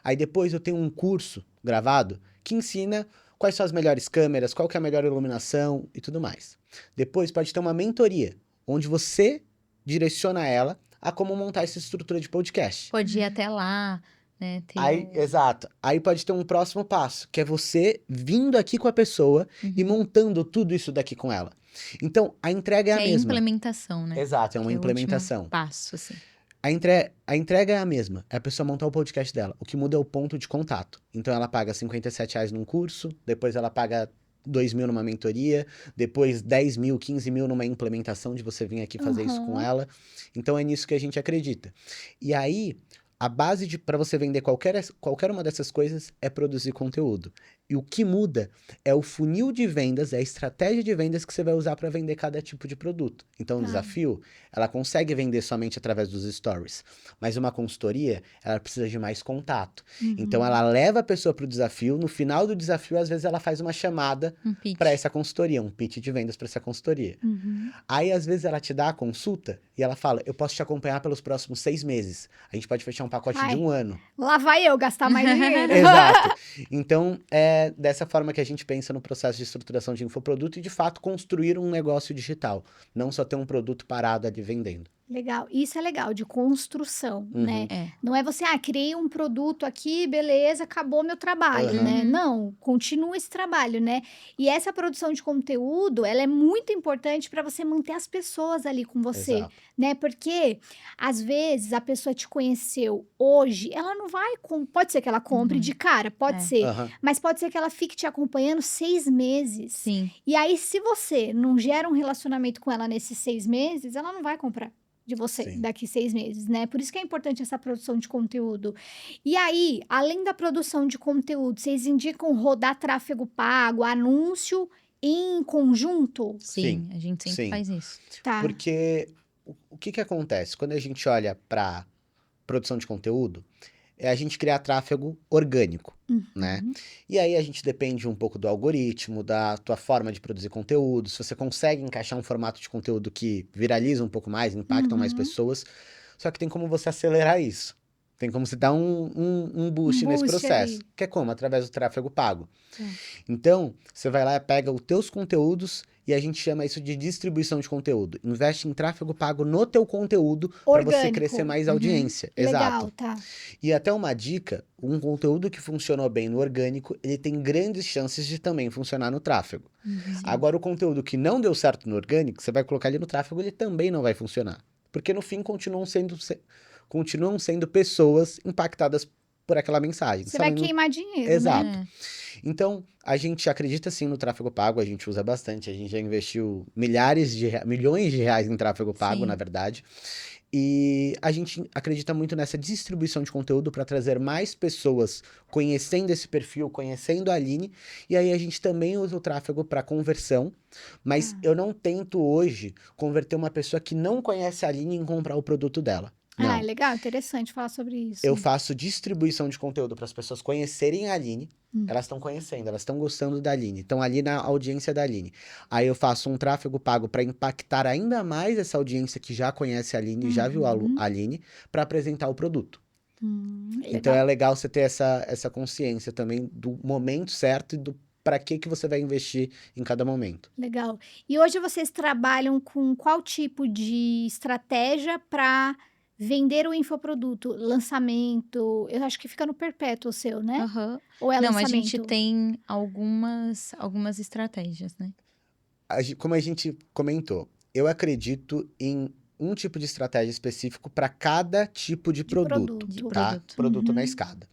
Aí depois eu tenho um curso gravado que ensina quais são as melhores câmeras, qual que é a melhor iluminação e tudo mais. Depois pode ter uma mentoria, onde você direciona ela a como montar essa estrutura de podcast. Pode ir até lá, né? Exato. Aí pode ter um próximo passo, que é você vindo aqui com a pessoa e montando tudo isso daqui com ela. Então, a entrega é a Que é mesma. implementação, né? Exato, é uma Que é o implementação. último passo, assim. A entrega é a mesma, é a pessoa montar o podcast dela. O que muda é o ponto de contato. Então, ela paga R$57 num curso, depois ela paga 2.000 numa mentoria, depois 10.000, 15.000 numa implementação de você vir aqui fazer isso com ela. Então, é nisso que a gente acredita. E aí, a base para você vender qualquer uma dessas coisas é produzir conteúdo. E o que muda é o funil de vendas, é a estratégia de vendas que você vai usar para vender cada tipo de produto. Então, o desafio, ela consegue vender somente através dos stories. Mas uma consultoria, ela precisa de mais contato. Então, ela leva a pessoa para o desafio. No final do desafio, às vezes, ela faz uma chamada para essa consultoria, um pitch de vendas para essa consultoria. Aí, às vezes, ela te dá a consulta e ela fala, eu posso te acompanhar pelos próximos 6 meses. A gente pode fechar um pacote de 1 ano. Lá vai eu gastar mais dinheiro. Exato. Então, é dessa forma que a gente pensa no processo de estruturação de infoproduto e, de fato, construir um negócio digital. Não só ter um produto parado ali vendendo. Legal. Isso é legal, de construção, né? É. Não é você, criei um produto aqui, beleza, acabou meu trabalho, né? Não, continua esse trabalho, né? E essa produção de conteúdo, ela é muito importante para você manter as pessoas ali com você, Exato. né? Porque, às vezes, a pessoa te conheceu hoje, ela não vai... Pode ser que ela compre de cara, pode ser. Mas pode ser que ela fique te acompanhando 6 meses. Sim. E aí, se você não gera um relacionamento com ela nesses 6 meses, ela não vai comprar de você daqui 6 meses, né? Por isso que é importante essa produção de conteúdo. E aí, além da produção de conteúdo, vocês indicam rodar tráfego pago, anúncio em conjunto? Sim, a gente sempre faz isso. Tá. Porque o que acontece? Quando a gente olha para produção de conteúdo, é a gente criar tráfego orgânico, né? E aí a gente depende um pouco do algoritmo, da tua forma de produzir conteúdo, se você consegue encaixar um formato de conteúdo que viraliza um pouco mais, impactam mais pessoas, só que tem como você acelerar isso. Tem como você dar um boost nesse processo. Que é como? Através do tráfego pago. Então, você vai lá e pega os teus conteúdos e a gente chama isso de distribuição de conteúdo. Investe em tráfego pago no teu conteúdo para você crescer mais audiência. Exato. Legal, tá. E até uma dica, um conteúdo que funcionou bem no orgânico, ele tem grandes chances de também funcionar no tráfego. Agora, o conteúdo que não deu certo no orgânico, você vai colocar ele no tráfego, ele também não vai funcionar. Porque no fim continuam sendo pessoas impactadas por aquela mensagem. Você vai queimar dinheiro, Exato. né? Então, a gente acredita sim no tráfego pago, a gente usa bastante, a gente já investiu milhões de reais em tráfego pago, na verdade. E a gente acredita muito nessa distribuição de conteúdo para trazer mais pessoas conhecendo esse perfil, conhecendo a Aline. E aí a gente também usa o tráfego para conversão, mas eu não tento hoje converter uma pessoa que não conhece a Aline em comprar o produto dela. Não. Ah, legal, interessante falar sobre isso. Eu faço distribuição de conteúdo para as pessoas conhecerem a Aline. Elas estão conhecendo, elas estão gostando da Aline, estão ali na audiência da Aline. Aí eu faço um tráfego pago para impactar ainda mais essa audiência que já conhece a Aline, já viu a Aline, para apresentar o produto. Então é legal você ter essa consciência também do momento certo e para que você vai investir em cada momento. Legal. E hoje vocês trabalham com qual tipo de estratégia para vender o infoproduto? Lançamento? Eu acho que fica no perpétuo o seu, né? Aham. Ou é Não, a lançamento? gente tem algumas estratégias, né? Como a gente comentou, eu acredito em um tipo de estratégia específico para cada tipo de produto, produto. tá? Produto na Uhum. escada.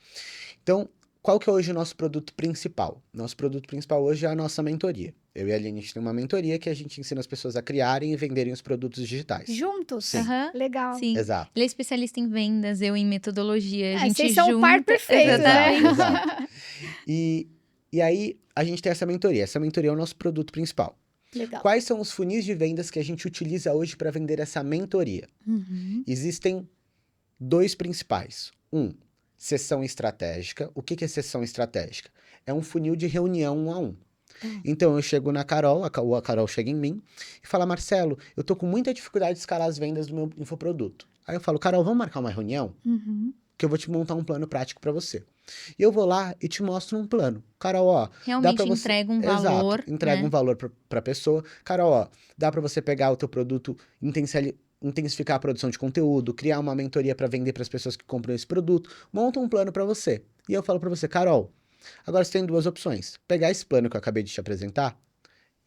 Então, qual que é hoje o nosso produto principal? Nosso produto principal hoje é a nossa mentoria. Eu e a Aline, a gente tem uma mentoria que a gente ensina as pessoas a criarem e venderem os produtos digitais. Juntos? Sim. Aham. Legal. Sim. Exato. Ele é especialista em vendas, eu em metodologia. A gente Vocês são o par junta. perfeito, né? Exatamente. E aí, a gente tem essa mentoria. Essa mentoria é o nosso produto principal. Legal. Quais são os funis de vendas que a gente utiliza hoje para vender essa mentoria? Uhum. Existem 2 principais. Sessão estratégica. O que é sessão estratégica? É um funil de reunião 1 a 1. Então, eu chego na Carol, a Carol chega em mim e fala, Marcelo, eu tô com muita dificuldade de escalar as vendas do meu infoproduto. Aí eu falo, Carol, vamos marcar uma reunião? Uhum. Que eu vou te montar um plano prático para você. E eu vou lá e te mostro um plano. Carol, ó, dá Realmente para você... entrega um valor. Exato, entrega né? um valor para a pessoa. Carol, ó, dá para você pegar o teu produto, intensificar a produção de conteúdo, criar uma mentoria para vender para as pessoas que compram esse produto, monta um plano para você. E eu falo para você, Carol, agora você tem 2 opções. Pegar esse plano que eu acabei de te apresentar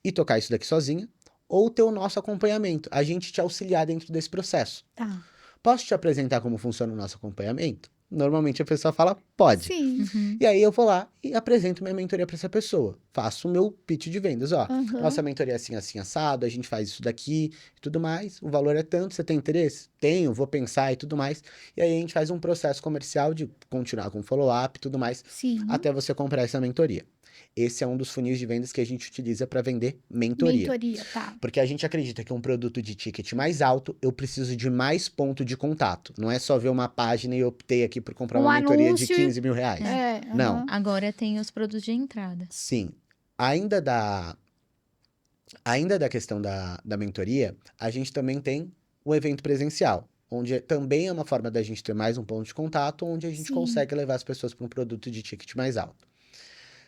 e tocar isso daqui sozinha, ou ter o nosso acompanhamento, a gente te auxiliar dentro desse processo. Tá. Posso te apresentar como funciona o nosso acompanhamento? Normalmente a pessoa fala, pode. Sim. Uhum. E aí eu vou lá e apresento minha mentoria para essa pessoa. Faço o meu pitch de vendas, ó. Uhum. Nossa mentoria é assim, assim, assado, a gente faz isso daqui e tudo mais. O valor é tanto, você tem interesse? Tenho, vou pensar e tudo mais. E aí a gente faz um processo comercial de continuar com follow-up e tudo mais, Sim. até você comprar essa mentoria. Esse é um dos funis de vendas que a gente utiliza para vender mentoria. Mentoria, tá. Porque a gente acredita que um produto de ticket mais alto, eu preciso de mais ponto de contato. Não é só ver uma página e optei aqui por comprar uma mentoria de anúncio. 15 mil reais. Não. Aham. Agora tem os produtos de entrada. Sim. Ainda da questão da mentoria, a gente também tem o evento presencial, onde também é uma forma da gente ter mais um ponto de contato, onde a gente Sim. consegue levar as pessoas para um produto de ticket mais alto.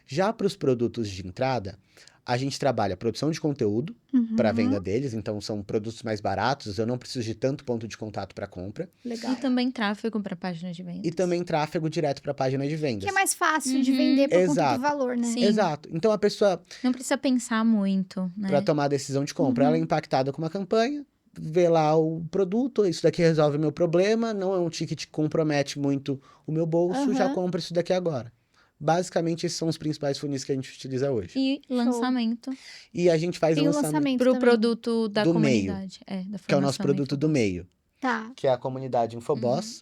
Já para os produtos de entrada, a gente trabalha a produção de conteúdo para a venda deles, então são produtos mais baratos, eu não preciso de tanto ponto de contato para compra, Legal. E também tráfego para página de vendas. e também tráfego direto para a página de vendas. Que é mais fácil de Uhum. vender por conta do Exato. valor, né? Sim. Exato. Então a pessoa, Não precisa pensar muito, né? para tomar a decisão de compra, ela é impactada com uma campanha, vê lá o produto, isso daqui resolve o meu problema, não é um ticket que compromete muito o meu bolso, já Aham. compra isso daqui agora. Basicamente, esses são os principais funis que a gente utiliza hoje. E lançamento E a gente faz Tem o lançamento, lançamento para o também. produto da Do meio, comunidade. Da que é o nosso formação produto do Infoboss. meio, Tá. que é a comunidade Infoboss,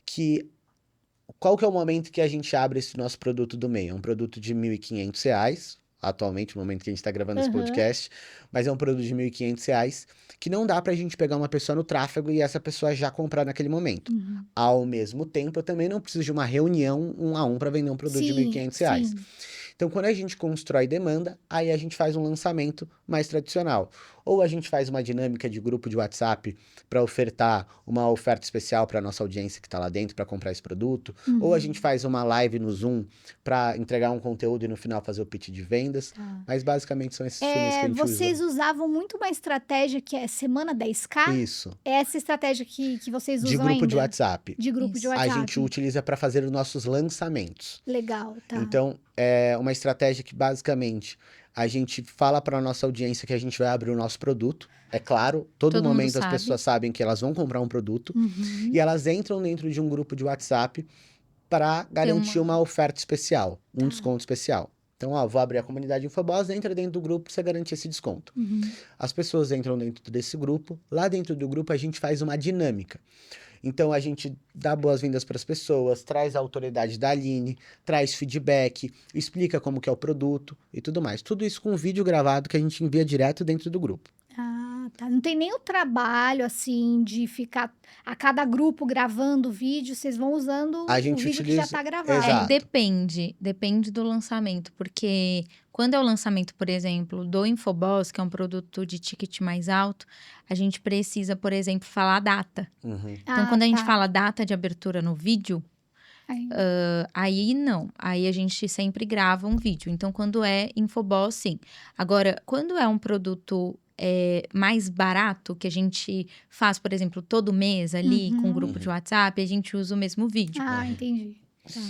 que... Qual que é o momento que a gente abre esse nosso produto do meio? É um produto de R$ 1.500, atualmente, no momento que a gente está gravando esse Aham. podcast, mas é um produto de R$ 1.500, que não dá pra gente pegar uma pessoa no tráfego e essa pessoa já comprar naquele momento. Ao mesmo tempo, eu também não preciso de uma reunião 1 a 1 para vender um produto de R$ 1.500. Sim. Então, quando a gente constrói demanda, aí a gente faz um lançamento mais tradicional. Ou a gente faz uma dinâmica de grupo de WhatsApp para ofertar uma oferta especial para nossa audiência que está lá dentro para comprar esse produto. Ou a gente faz uma live no Zoom para entregar um conteúdo e no final fazer o pitch de vendas. Tá. Mas basicamente são esses funis que a gente Vocês usa. usavam muito uma estratégia que é Semana 10K? Isso. É essa estratégia que vocês usam De grupo ainda? de WhatsApp. De grupo de Isso. WhatsApp. A gente utiliza para fazer os nossos lançamentos. Legal, tá. Então, é uma estratégia que basicamente a gente fala para a nossa audiência que a gente vai abrir o nosso produto. É claro, todo Todo mundo momento as sabe. pessoas sabem que elas vão comprar um produto Uhum. e elas entram dentro de um grupo de WhatsApp para garantir uma oferta especial, um desconto especial. Então, ó, vou abrir a comunidade Infoboss, entra dentro do grupo para você garantir esse desconto. As pessoas entram dentro desse grupo, lá dentro do grupo a gente faz uma dinâmica. Então, a gente dá boas-vindas para as pessoas, traz a autoridade da Aline, traz feedback, explica como que é o produto e tudo mais. Tudo isso com um vídeo gravado que a gente envia direto dentro do grupo. Ah, tá. Não tem nem o trabalho, assim, de ficar a cada grupo gravando o vídeo, vocês vão usando A o gente vídeo que já utiliza- tá gravado. Exato. Depende do lançamento, porque quando é o lançamento, por exemplo, do Infoboss, que é um produto de ticket mais alto, a gente precisa, por exemplo, falar a data. Uhum. Então, quando a gente tá. fala data de abertura no vídeo, Aí não. Aí a gente sempre grava um vídeo. Então, quando é Infoboss, sim. Agora, quando é um produto mais barato, que a gente faz, por exemplo, todo mês ali, com um grupo de WhatsApp, a gente usa o mesmo vídeo. Ah, entendi. Tá.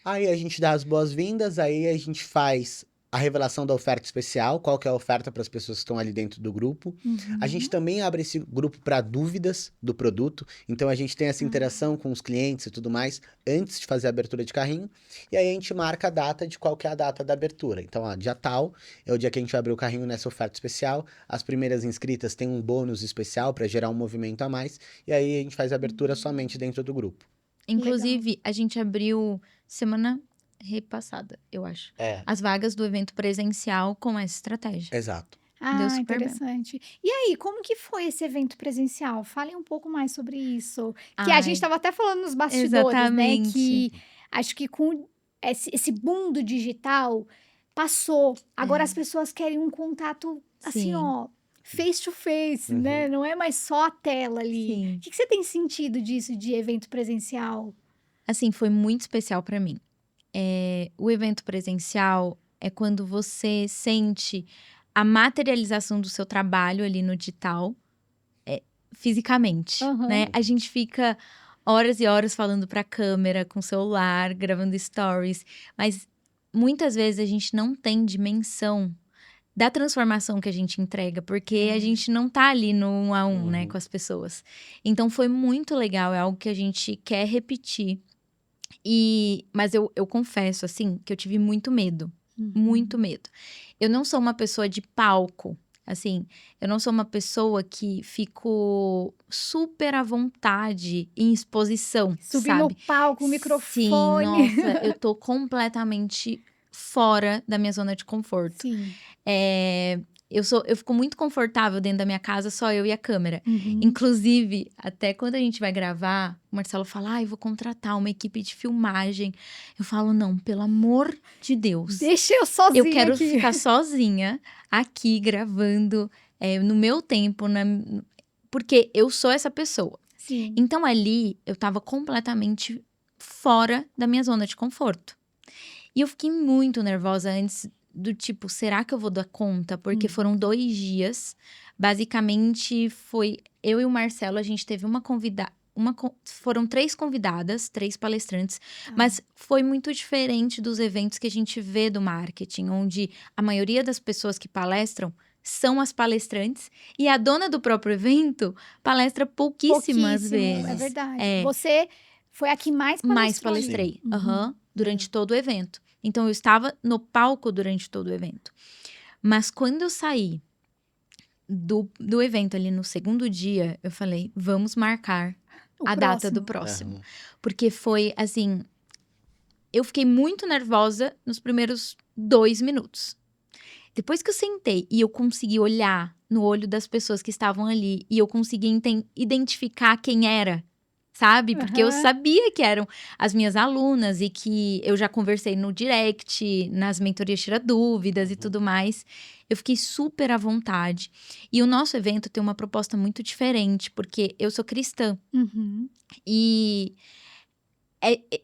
Aí a gente dá as boas-vindas, aí a gente faz a revelação da oferta especial, qual que é a oferta para as pessoas que estão ali dentro do grupo. A gente também abre esse grupo para dúvidas do produto, então a gente tem essa interação com os clientes e tudo mais, antes de fazer a abertura de carrinho, e aí a gente marca a data de qual que é a data da abertura. Então, ó, dia tal é o dia que a gente vai abrir o carrinho nessa oferta especial, as primeiras inscritas têm um bônus especial para gerar um movimento a mais, e aí a gente faz a abertura somente dentro do grupo. Inclusive, a gente abriu semana repassada, eu acho. As vagas do evento presencial com essa estratégia. Exato. Deu super bem. Interessante. E aí, como que foi esse evento presencial? Fale um pouco mais sobre isso. Que a gente estava até falando nos bastidores, exatamente. né? Que acho que com esse boom do digital passou. Agora as pessoas querem um contato, assim, Sim. ó, face to face, né? Não é mais só a tela ali. Sim. O que você tem sentido disso, de evento presencial? Assim, foi muito especial para mim. O evento presencial é quando você sente a materialização do seu trabalho ali no digital, fisicamente, né? A gente fica horas e horas falando pra câmera, com o celular, gravando stories, mas muitas vezes a gente não tem dimensão da transformação que a gente entrega, porque a gente não tá ali no 1 a 1, né, com as pessoas. Então foi muito legal, é algo que a gente quer repetir. Mas eu confesso, assim, que eu tive muito medo. Muito medo. Eu não sou uma pessoa de palco, assim. Eu não sou uma pessoa que fico super à vontade em exposição, Subir sabe? no palco, o microfone. Sim, nossa, eu tô completamente fora da minha zona de conforto. Sim. Eu fico muito confortável dentro da minha casa, só eu e a câmera. Inclusive, até quando a gente vai gravar, o Marcelo fala, eu vou contratar uma equipe de filmagem. Eu falo, não, pelo amor de Deus. Deixa eu sozinha Eu quero aqui. ficar sozinha aqui, gravando, no meu tempo, porque eu sou essa pessoa. Sim. Então, ali, eu tava completamente fora da minha zona de conforto. E eu fiquei muito nervosa antes do tipo, será que eu vou dar conta? Porque foram 2 dias. Basicamente, foi eu e o Marcelo, a gente teve uma convidada. Foram 3 convidadas, 3 palestrantes, mas foi muito diferente dos eventos que a gente vê do marketing, onde a maioria das pessoas que palestram são as palestrantes, e a dona do próprio evento palestra pouquíssimas vezes. É verdade. Você foi a que mais palestrou. Mais palestrei, durante todo o evento. Então, eu estava no palco durante todo o evento. Mas quando eu saí do evento ali no segundo dia, eu falei, vamos marcar a data do próximo. Porque foi, assim, eu fiquei muito nervosa nos primeiros 2 minutos. Depois que eu sentei e eu consegui olhar no olho das pessoas que estavam ali e eu consegui identificar quem era, sabe? Porque eu sabia que eram as minhas alunas e que eu já conversei no direct, nas mentorias Tira Dúvidas e tudo mais. Eu fiquei super à vontade. E o nosso evento tem uma proposta muito diferente, porque eu sou cristã. E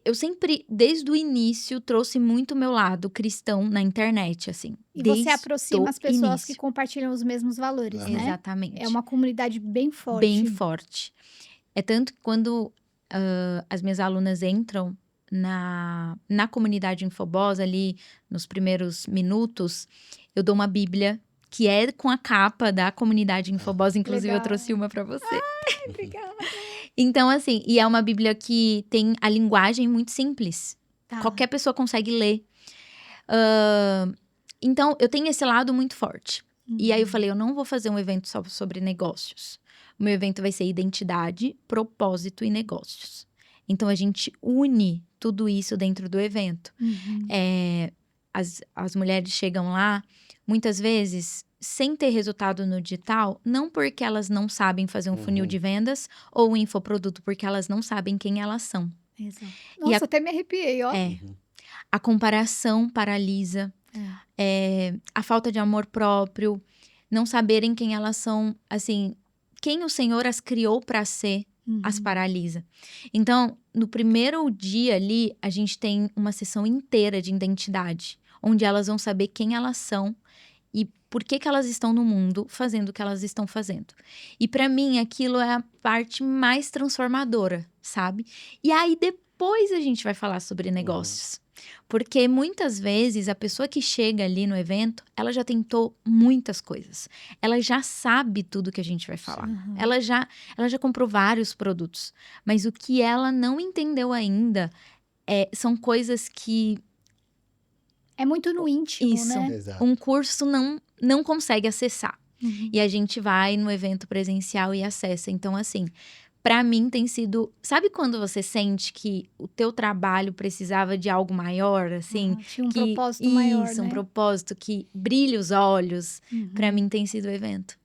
eu sempre, desde o início, trouxe muito o meu lado cristão na internet, assim. E você aproxima as pessoas que compartilham os mesmos valores, né? Exatamente. É uma comunidade bem forte. Bem forte. É tanto que quando as minhas alunas entram na comunidade Infoboss, ali nos primeiros minutos, eu dou uma Bíblia que é com a capa da comunidade Infoboss. Inclusive, legal. Eu trouxe uma para você. Ai, legal. Então, assim, e é uma Bíblia que tem a linguagem muito simples. Tá. Qualquer pessoa consegue ler. Então, eu tenho esse lado muito forte. E aí eu falei, eu não vou fazer um evento só sobre negócios. O meu evento vai ser identidade, propósito e negócios. Então, a gente une tudo isso dentro do evento. As mulheres chegam lá, muitas vezes, sem ter resultado no digital, não porque elas não sabem fazer um funil de vendas ou um infoproduto, porque elas não sabem quem elas são. Exato. Nossa, até me arrepiei, ó. A comparação paralisa, a falta de amor próprio, não saberem quem elas são, assim, quem o Senhor as criou para ser as paralisa. Então, no primeiro dia ali, a gente tem uma sessão inteira de identidade, onde elas vão saber quem elas são e por que elas estão no mundo fazendo o que elas estão fazendo. E pra mim, aquilo é a parte mais transformadora, sabe? E aí, depois a gente vai falar sobre negócios. Porque muitas vezes a pessoa que chega ali no evento, ela já tentou muitas coisas. Ela já sabe tudo que a gente vai falar. Ela já comprou vários produtos. Mas o que ela não entendeu ainda são coisas que É muito no íntimo, Isso. né? Exato. um curso não consegue acessar. E a gente vai no evento presencial e acessa. Então, assim, pra mim tem sido... Sabe quando você sente que o teu trabalho precisava de algo maior, assim? Tinha um propósito maior, Isso, um né? propósito que brilha os olhos. Pra mim tem sido o evento.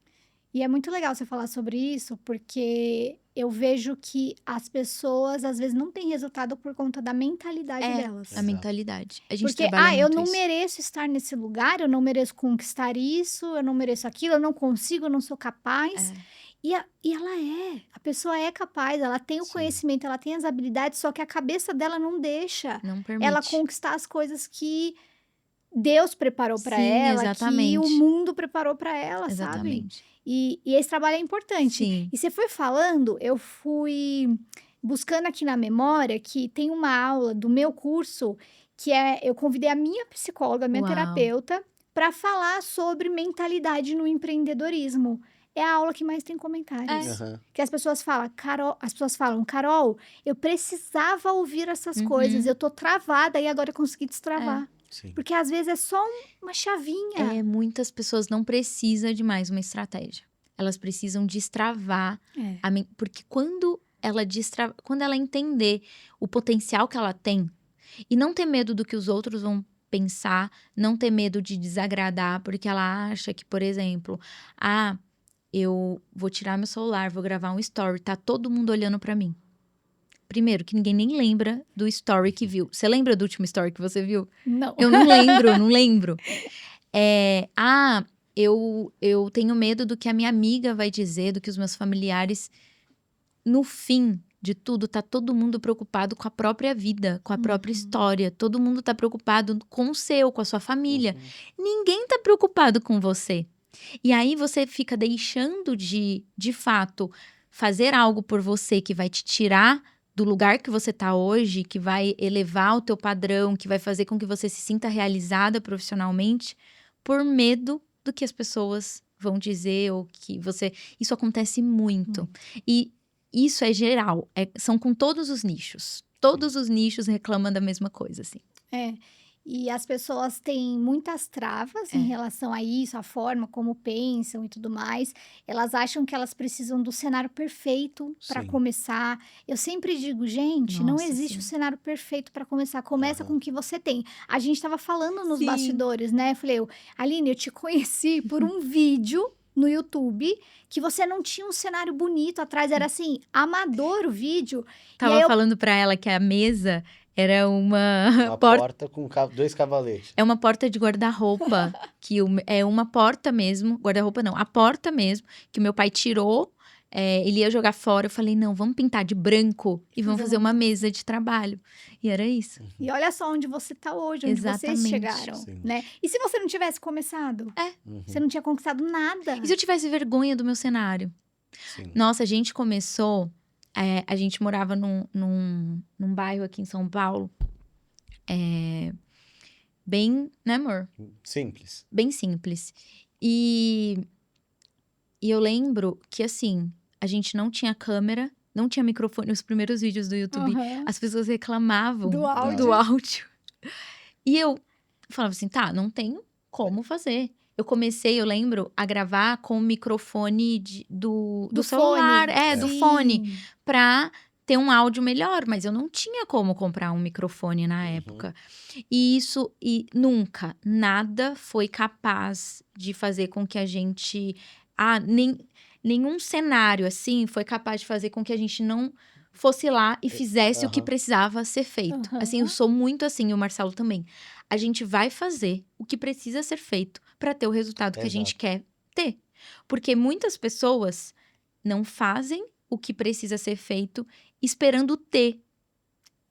E é muito legal você falar sobre isso, porque eu vejo que as pessoas, às vezes, não têm resultado por conta da mentalidade delas. A Exato. mentalidade. A gente Porque, trabalha eu muito não isso. mereço estar nesse lugar, eu não mereço conquistar isso, eu não mereço aquilo, eu não consigo, eu não sou capaz. E ela é. A pessoa é capaz, ela tem o Sim. conhecimento, ela tem as habilidades, só que a cabeça dela não deixa Não permite. ela conquistar as coisas que Deus preparou para Sim, ela, que exatamente. o mundo preparou para ela, sabe? Exatamente. E esse trabalho é importante. Sim. E você foi falando, eu fui buscando aqui na memória que tem uma aula do meu curso que eu convidei a minha psicóloga, a minha Uau. terapeuta, para falar sobre mentalidade no empreendedorismo. É a aula que mais tem comentários. Aham. Que as pessoas falam, Carol, eu precisava ouvir essas coisas, eu tô travada e agora eu consegui destravar. Sim. Porque às vezes é só uma chavinha. Muitas pessoas não precisam de mais uma estratégia. Elas precisam destravar a mente. Porque quando ela entender o potencial que ela tem e não ter medo do que os outros vão pensar, não ter medo de desagradar, porque ela acha que, por exemplo, eu vou tirar meu celular, vou gravar um story, tá todo mundo olhando pra mim. Primeiro, que ninguém nem lembra do story que viu. Você lembra do último story que você viu? Não. Eu não lembro. Eu tenho medo do que a minha amiga vai dizer, do que os meus familiares. No fim de tudo, tá todo mundo preocupado com a própria vida, com a própria história. Todo mundo tá preocupado com o seu, com a sua família. Ninguém tá preocupado com você. E aí você fica deixando de fato, fazer algo por você que vai te tirar do lugar que você tá hoje, que vai elevar o teu padrão, que vai fazer com que você se sinta realizada profissionalmente, por medo do que as pessoas vão dizer ou que você... Isso acontece muito. E isso é geral, são com todos os nichos. Todos os nichos reclamam da mesma coisa, assim. E as pessoas têm muitas travas em relação a isso, a forma como pensam e tudo mais. Elas acham que elas precisam do cenário perfeito para Sim. começar. Eu sempre digo, gente, não Nossa, existe sim. o cenário perfeito para começar. Começa com o que você tem. A gente estava falando nos Sim. bastidores, né? Eu falei, Aline, eu te conheci por um vídeo no YouTube que você não tinha um cenário bonito atrás. Era assim, amador o vídeo. Tava falando pra ela que a mesa era uma porta com 2 cavaletes. É uma porta de guarda-roupa, que é uma porta mesmo, guarda-roupa não, a porta mesmo, que o meu pai tirou, ele ia jogar fora, eu falei, não, vamos pintar de branco e vamos fazer uma mesa de trabalho. E era isso. E olha só onde você tá hoje, onde vocês Exatamente. chegaram, Sim. né? E se você não tivesse começado? Você não tinha conquistado nada. E se eu tivesse vergonha do meu cenário? Sim. Nossa, a gente começou, a gente morava num bairro aqui em São Paulo, bem, né, amor? Simples. Bem simples. E eu lembro que, assim, a gente não tinha câmera, não tinha microfone. Os primeiros vídeos do YouTube, Aham. as pessoas reclamavam Do áudio. do áudio. E eu falava assim, tá, não tenho como fazer. Eu comecei, eu lembro, a gravar com o microfone do celular. fone. Do Sim. fone. Pra ter um áudio melhor. Mas eu não tinha como comprar um microfone na época. E nunca, nada foi capaz de fazer com que a gente... nenhum cenário, assim, foi capaz de fazer com que a gente não fosse lá e fizesse o que precisava ser feito. Assim, eu sou muito assim, e o Marcelo também. A gente vai fazer o que precisa ser feito para ter o resultado que a gente quer ter. Porque muitas pessoas não fazem o que precisa ser feito, esperando ter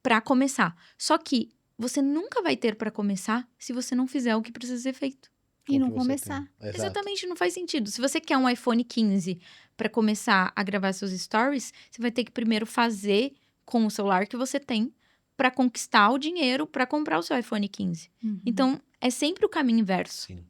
para começar. Só que você nunca vai ter para começar se você não fizer o que precisa ser feito. E Com não o que você começar. tem. Exato. Exatamente, não faz sentido. Se você quer um iPhone 15 para começar a gravar seus stories, você vai ter que primeiro fazer com o celular que você tem para conquistar o dinheiro para comprar o seu iPhone 15. Uhum. Então, é sempre o caminho inverso. Sim.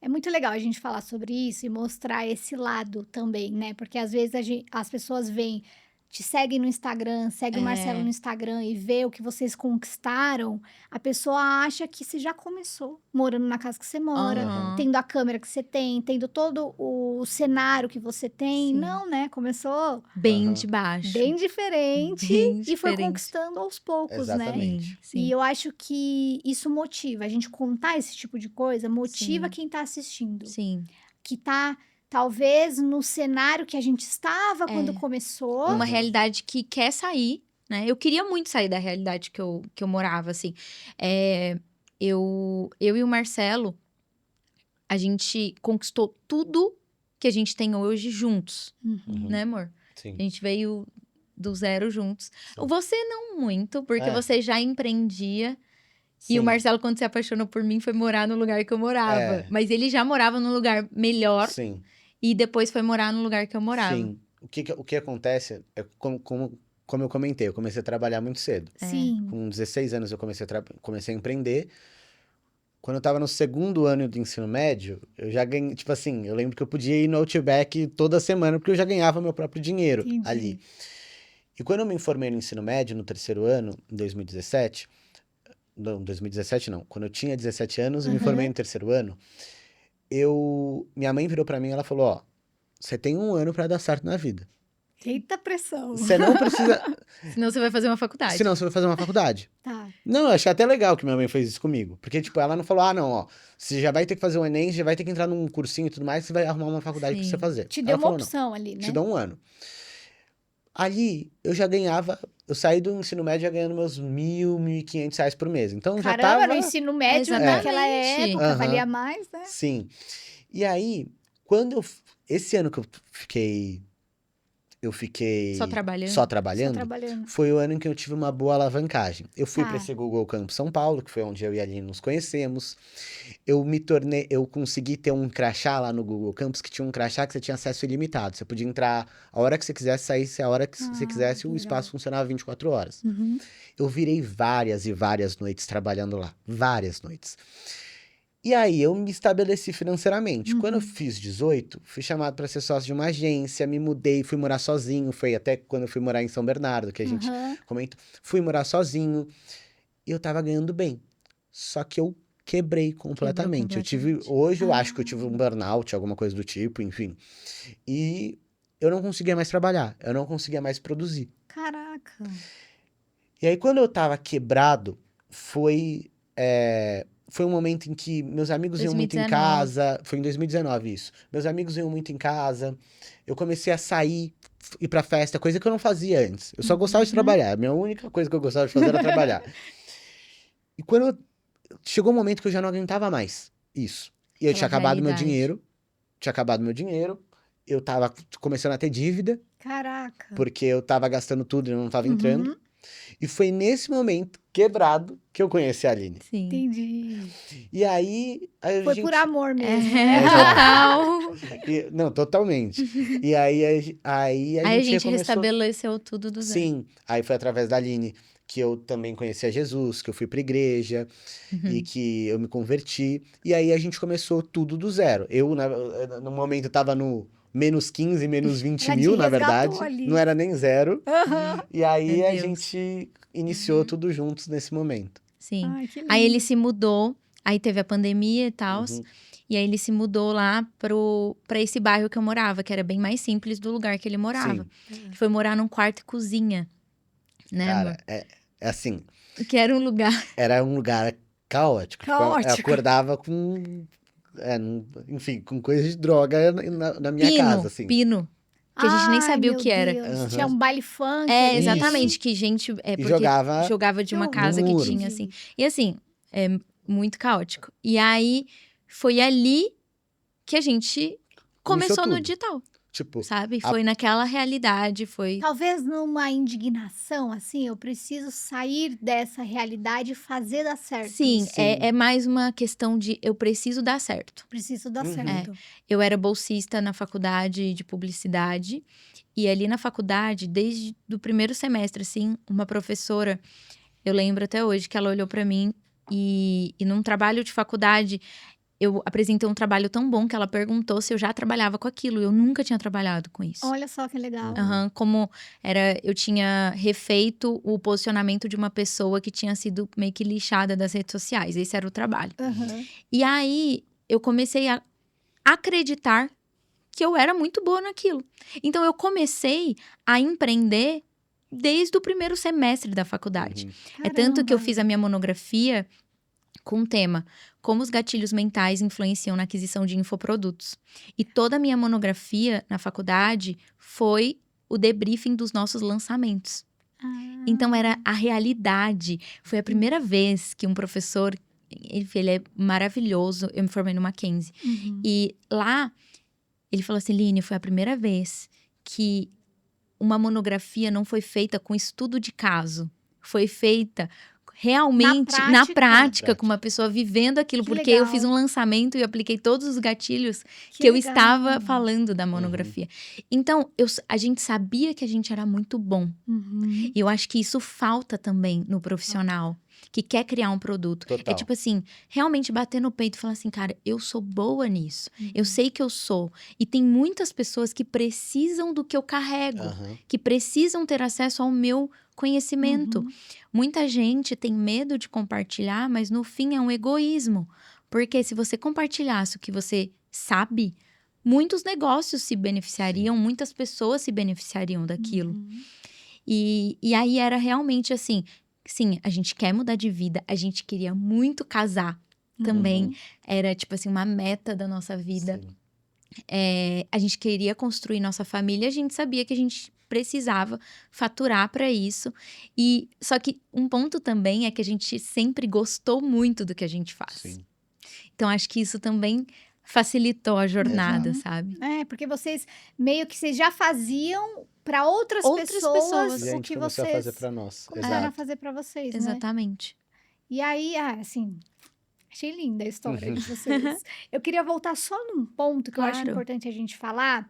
É muito legal a gente falar sobre isso e mostrar esse lado também, né? Porque às vezes as pessoas veem, te seguem no Instagram, segue o Marcelo no Instagram e vê o que vocês conquistaram, a pessoa acha que você já começou morando na casa que você mora, Aham. tendo a câmera que você tem, tendo todo o cenário que você tem. Sim. Não, né? Começou Bem Aham. de baixo. bem diferente Bem e foi diferente. conquistando aos poucos, né? Exatamente. Sim, E sim. eu acho que isso motiva. A gente contar esse tipo de coisa motiva Sim. quem tá assistindo. Sim. Que tá, talvez, no cenário que a gente estava quando começou. Uma Aham. realidade que quer sair, né? Eu queria muito sair da realidade que eu morava, assim. Eu e o Marcelo, a gente conquistou tudo que a gente tem hoje juntos, Uhum. né, amor? Sim. A gente veio do zero juntos. Sim. Você não muito, porque É. você já empreendia. E Sim. o Marcelo, quando se apaixonou por mim, foi morar no lugar que eu morava. É. Mas ele já morava num lugar melhor Sim. e depois foi morar no lugar que eu morava. Sim. O que acontece é como eu comentei, eu comecei a trabalhar muito cedo. Sim. Com 16 anos eu comecei a empreender. Quando eu tava no segundo ano do ensino médio, eu já ganhei, tipo assim, eu lembro que eu podia ir no Outback toda semana, porque eu já ganhava meu próprio dinheiro Entendi. ali. E quando eu me formei no ensino médio, no terceiro ano, em 2017, não, 2017 não, quando eu tinha 17 anos e me Uhum. formei no terceiro ano, minha mãe virou pra mim e ela falou, ó, você tem 1 ano pra dar certo na vida. Eita pressão. Você não precisa, Senão você vai fazer uma faculdade. senão você vai fazer uma faculdade. Tá. Não, eu achei até legal que minha mãe fez isso comigo. Porque, tipo, ela não falou, ah, não, ó, você já vai ter que fazer o Enem, já vai ter que entrar num cursinho e tudo mais, você vai arrumar uma faculdade pra Sim. você fazer. Te Ela deu uma falou, não, opção ali, né? te dou 1 ano. Ali, eu já ganhava, eu saí do ensino médio já ganhando meus R$1.000, R$1.500 por mês. Então, já Caramba, tava... no ensino médio Exatamente. naquela época, Aham. valia mais, né? Sim. E aí, esse ano que eu fiquei Só trabalhando. só Só trabalhando, trabalhando. foi o ano em que eu tive uma boa alavancagem. Eu fui Tá. para esse Google Campus São Paulo, que foi onde eu e a Aline nos conhecemos. Eu consegui ter um crachá lá no Google Campus, que tinha um crachá que você tinha acesso ilimitado. Você podia entrar a hora que você quisesse, saísse a hora que você quisesse, o legal. espaço funcionava 24 horas. Uhum. Eu virei várias e várias noites trabalhando lá. Várias noites. E aí eu me estabeleci financeiramente. Quando eu fiz 18, fui chamado para ser sócio de uma agência, me mudei, fui morar sozinho. Foi até quando eu fui morar em São Bernardo, que a gente Aham. comentou. Fui morar sozinho e eu tava ganhando bem. Só que eu quebrei completamente. Hoje eu acho que eu tive um burnout, alguma coisa do tipo, enfim. E eu não conseguia mais trabalhar, eu não conseguia mais produzir. Caraca. E aí, quando eu tava quebrado, foi um momento em que meus amigos iam muito em 2019. casa. Foi em 2019 isso. Meus amigos iam muito em casa. Eu comecei a sair, ir pra festa, coisa que eu não fazia antes. Eu só gostava de trabalhar. A minha única coisa que eu gostava de fazer era trabalhar. E chegou um momento que eu já não aguentava mais isso. E eu tinha Aquela acabado meu realidade. dinheiro. Tinha acabado meu dinheiro. Eu tava começando a ter dívida, Caraca. porque eu tava gastando tudo e não tava entrando. Uhum. E foi nesse momento, quebrado, que eu conheci a Aline. Sim. Entendi. E aí a Foi gente... por amor mesmo. É, total. Não, totalmente. E aí a gente Aí a gente recomeçou... restabeleceu tudo do zero. Sim, aí foi através da Aline que eu também conheci a Jesus, que eu fui pra igreja e que eu me converti. E aí a gente começou tudo do zero. Eu, no momento, tava no menos 15, menos 20 Ela te mil, na resgatou verdade. ali. Não era nem zero. Aham. E aí Meu a Deus. gente iniciou tudo juntos nesse momento. Sim. Ai, que lindo. Aí ele se mudou, aí teve a pandemia e tal. Uhum. E aí ele se mudou lá pra esse bairro que eu morava, que era bem mais simples do lugar que ele morava. Sim. Ele foi morar num quarto e cozinha, né, Cara, amor? é assim, Que era um lugar... era um lugar caótico. Tipo, eu Caótico. acordava com, enfim, com coisa de droga na minha casa, assim. Pino. Que a gente nem Ai, sabia o meu que era. Deus. Aham. Tinha um baile funk. É, ali. exatamente, que gente... E porque jogava de uma no casa que muro. tinha, assim. E assim, é muito caótico. E aí, foi ali que a gente começou no tudo. digital. Tipo, sabe? Foi naquela realidade, foi... Talvez numa indignação, assim, eu preciso sair dessa realidade e fazer dar certo. Sim, Sim. é mais uma questão de eu preciso dar certo. Preciso dar Uhum. certo. Eu era bolsista na faculdade de publicidade. E ali na faculdade, desde o primeiro semestre, assim, uma professora, eu lembro até hoje que ela olhou pra mim e num trabalho de faculdade, eu apresentei um trabalho tão bom que ela perguntou se eu já trabalhava com aquilo. Eu nunca tinha trabalhado com isso. Olha só que legal. Aham, como eu tinha refeito o posicionamento de uma pessoa que tinha sido meio que lixada das redes sociais. Esse era o trabalho. Aham. E aí, eu comecei a acreditar que eu era muito boa naquilo. Então, eu comecei a empreender desde o primeiro semestre da faculdade. Uhum. É tanto que eu Caramba. fiz a minha monografia com o tema Como os gatilhos mentais influenciam na aquisição de infoprodutos. E toda a minha monografia na faculdade foi o debriefing dos nossos lançamentos. Ah. Então, era a realidade. Foi a primeira vez que um professor, ele é maravilhoso, eu me formei no Mackenzie. Uhum. E lá, ele falou assim, Line, foi a primeira vez que uma monografia não foi feita com estudo de caso. Foi feita realmente Na prática. na prática, com uma pessoa vivendo aquilo. Que Porque eu legal. fiz um lançamento e apliquei todos os gatilhos que eu legal. estava falando da monografia. Então, a gente sabia que a gente era muito bom. Uhum. E eu acho que isso falta também no profissional que quer criar um produto. Total. É tipo assim, realmente bater no peito e falar assim, cara, eu sou boa nisso. Eu sei que eu sou. E tem muitas pessoas que precisam do que eu carrego. Aham. Que precisam ter acesso ao meu conhecimento. Uhum. Muita gente tem medo de compartilhar, mas no fim é um egoísmo. Porque se você compartilhasse o que você sabe, muitos negócios se beneficiariam, muitas pessoas se beneficiariam daquilo. Uhum. E aí era realmente assim, sim, a gente quer mudar de vida, a gente queria muito casar também. Uhum. Era tipo assim, uma meta da nossa vida. Sim. A gente queria construir nossa família, a gente sabia que a gente precisava faturar para isso. E só que um ponto também é que a gente sempre gostou muito do que a gente faz. Sim. Então acho que isso também facilitou a jornada, Exato. sabe? É, porque vocês meio que vocês já faziam para outras Outras pessoas E a o gente que começou a vocês fazer pra nós. começaram a Exato. fazer para vocês, né? Exatamente. E aí, assim, achei linda a história de vocês. Eu queria voltar só num ponto que eu acho Claro. importante a gente falar.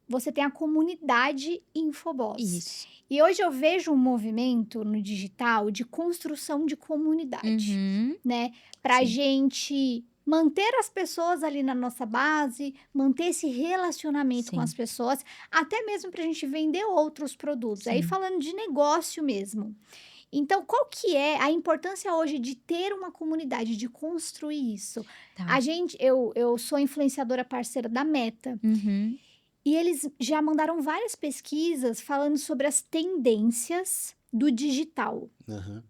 Você tem a comunidade Infoboss. Isso. E hoje eu vejo um movimento no digital de construção de comunidade, Uhum. né? Pra Sim. gente manter as pessoas ali na nossa base, manter esse relacionamento com Sim. as pessoas, até mesmo pra gente vender outros produtos. Aí Sim. falando de negócio mesmo. Então, qual que é a importância hoje de ter uma comunidade, de construir isso? Tá. Eu sou influenciadora parceira da Meta. Uhum. E eles já mandaram várias pesquisas falando sobre as tendências do digital. Aham.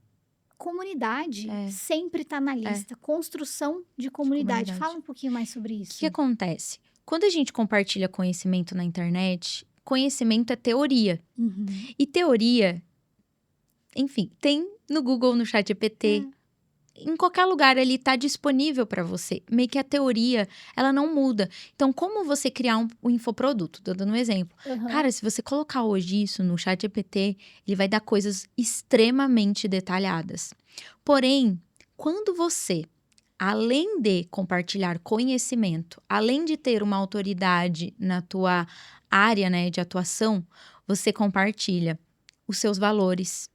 Comunidade É. sempre está na lista. Construção de comunidade. comunidade. Fala um pouquinho mais sobre O isso. que acontece? Quando a gente compartilha conhecimento na internet, conhecimento é teoria. Uhum. E teoria, enfim, tem no Google, no ChatGPT. Em qualquer lugar ali tá disponível para você. Meio que a teoria, ela não muda. Então, como você criar um infoproduto? Tô dando um exemplo. Uhum. Cara, se você colocar hoje isso no ChatGPT, ele vai dar coisas extremamente detalhadas. Porém, quando você, além de compartilhar conhecimento, além de ter uma autoridade na tua área, né, de atuação, você compartilha os seus valores,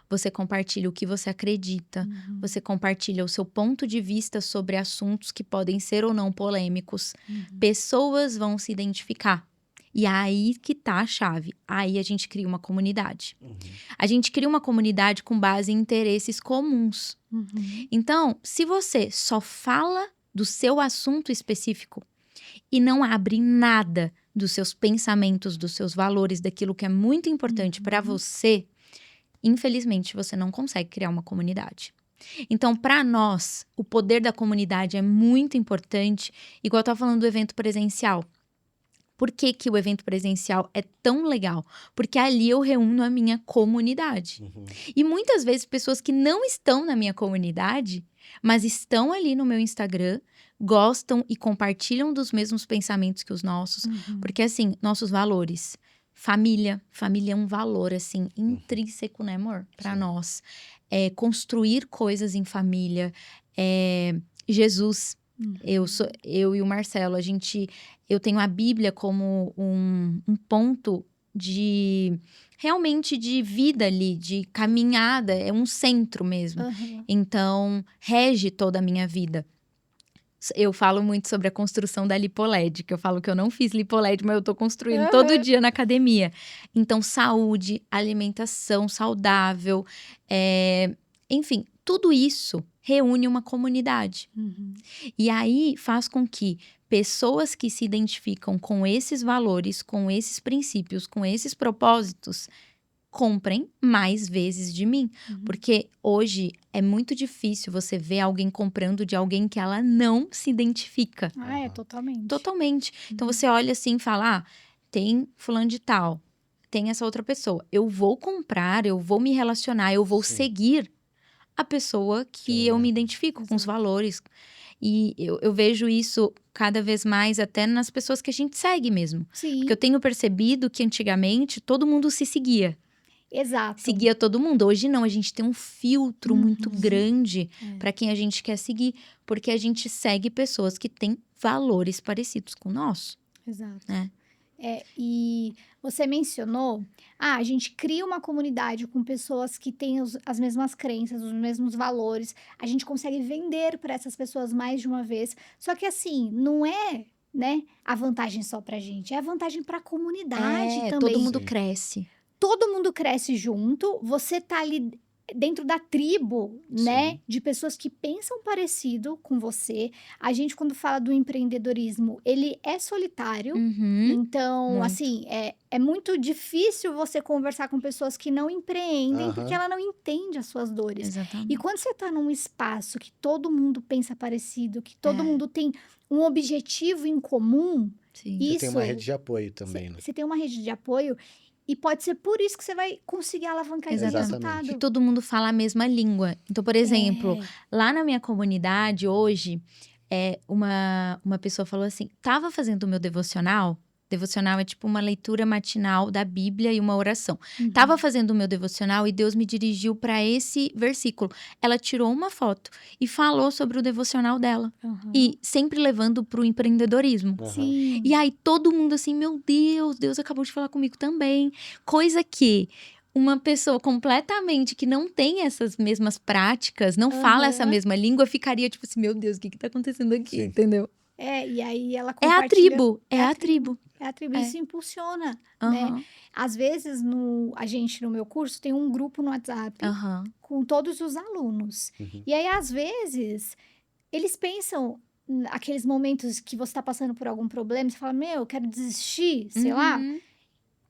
você compartilha o que você acredita, Uhum. você compartilha o seu ponto de vista sobre assuntos que podem ser ou não polêmicos. Uhum. Pessoas vão se identificar. E é aí que tá a chave. Aí a gente cria uma comunidade. Uhum. A gente cria uma comunidade com base em interesses comuns. Uhum. Então, se você só fala do seu assunto específico e não abre nada dos seus pensamentos, dos seus valores, daquilo que é muito importante para você, infelizmente você não consegue criar uma comunidade. Então, para nós, o poder da comunidade é muito importante, igual eu tava falando do evento presencial. Por que que o evento presencial é tão legal? Porque ali eu reúno a minha comunidade. Uhum. E muitas vezes pessoas que não estão na minha comunidade, mas estão ali no meu Instagram, gostam e compartilham dos mesmos pensamentos que os nossos. Porque, assim, nossos valores. Família é um valor, assim, intrínseco, né, amor? Pra Sim. nós. Construir coisas em família. Jesus. Eu e o Marcelo, eu tenho a Bíblia como um ponto de, realmente, de vida ali, de caminhada, é um centro mesmo. Então, rege toda a minha vida. Eu falo muito sobre a construção da LipoLed, que eu falo que eu não fiz LipoLed, mas eu tô construindo todo dia na academia. Então, saúde, alimentação saudável, enfim, tudo isso reúne uma comunidade. E aí faz com que pessoas que se identificam com esses valores, com esses princípios, com esses propósitos, comprem mais vezes de mim. Porque hoje é muito difícil você ver alguém comprando de alguém que ela não se identifica. Totalmente. Totalmente. Então você olha assim e fala: tem fulano de tal, tem essa outra pessoa. Eu vou comprar, eu vou me relacionar, eu vou seguir a pessoa que eu me identifico com os valores. E eu vejo isso cada vez mais até nas pessoas que a gente segue mesmo. Sim. Porque eu tenho percebido que antigamente todo mundo se seguia. Exato. Seguia todo mundo. Hoje não, a gente tem um filtro muito grande para quem a gente quer seguir. Porque a gente segue pessoas que têm valores parecidos com o nosso. Exato. Né? E você mencionou, a gente cria uma comunidade com pessoas que têm as mesmas crenças, os mesmos valores. A gente consegue vender para essas pessoas mais de uma vez. Só que assim, não é, né, a vantagem só pra gente, é a vantagem pra comunidade também. Todo mundo cresce. Todo mundo cresce junto, você tá ali dentro da tribo, né, de pessoas que pensam parecido com você. A gente, quando fala do empreendedorismo, ele é solitário. Então, Muito. assim, é muito difícil você conversar com pessoas que não empreendem, porque ela não entende as suas dores. Exatamente. E quando você tá num espaço que todo mundo pensa parecido, que todo mundo tem um objetivo em comum, Sim. Você tem uma rede de apoio também, né? você tem uma rede de apoio. E pode ser por isso que você vai conseguir alavancar esse Exatamente. resultado. Que todo mundo fala a mesma língua. Então, por exemplo, lá na minha comunidade hoje, uma pessoa falou assim: tava fazendo o meu devocional. Devocional é tipo uma leitura matinal da Bíblia e uma oração. Tava fazendo o meu devocional e Deus me dirigiu para esse versículo. Ela tirou uma foto e falou sobre o devocional dela. E sempre levando pro empreendedorismo. Sim. E aí todo mundo assim: meu Deus acabou de falar comigo também. Coisa que uma pessoa completamente que não tem essas mesmas práticas, não fala essa mesma língua, ficaria tipo assim: meu Deus, o que tá acontecendo aqui? Sim. Entendeu? E aí ela É a compartilha... tribo, é a tribo. É a tribo, isso impulsiona, né? Às vezes, a gente, no meu curso, tem um grupo no WhatsApp com todos os alunos. E aí, às vezes, eles pensam... Aqueles momentos que você tá passando por algum problema, você fala, eu quero desistir, sei lá.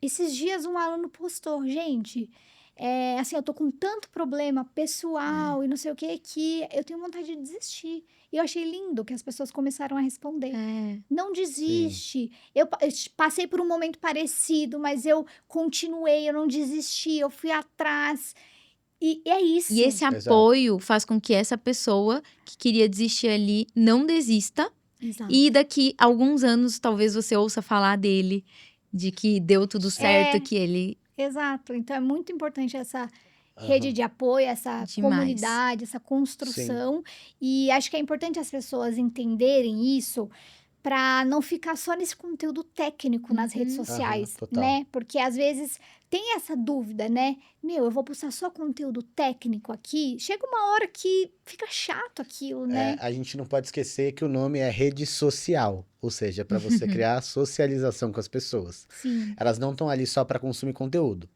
Esses dias um aluno postou, gente, assim, eu tô com tanto problema pessoal e não sei o que eu tenho vontade de desistir. E eu achei lindo que as pessoas começaram a responder. Não desiste. Eu passei por um momento parecido, mas eu continuei, eu não desisti, eu fui atrás. E é isso. E esse apoio faz com que essa pessoa que queria desistir ali não desista. Exato. E daqui a alguns anos, talvez você ouça falar dele, de que deu tudo certo, que ele... Exato. Então, é muito importante essa rede de apoio, essa comunidade, essa construção. E acho que é importante as pessoas entenderem isso para não ficar só nesse conteúdo técnico nas redes sociais, né? Porque às vezes tem essa dúvida, né? Eu vou postar só conteúdo técnico aqui. Chega uma hora que fica chato aquilo, né? A gente não pode esquecer que o nome é rede social, ou seja, para você criar socialização com as pessoas. Sim. Elas não estão ali só para consumir conteúdo.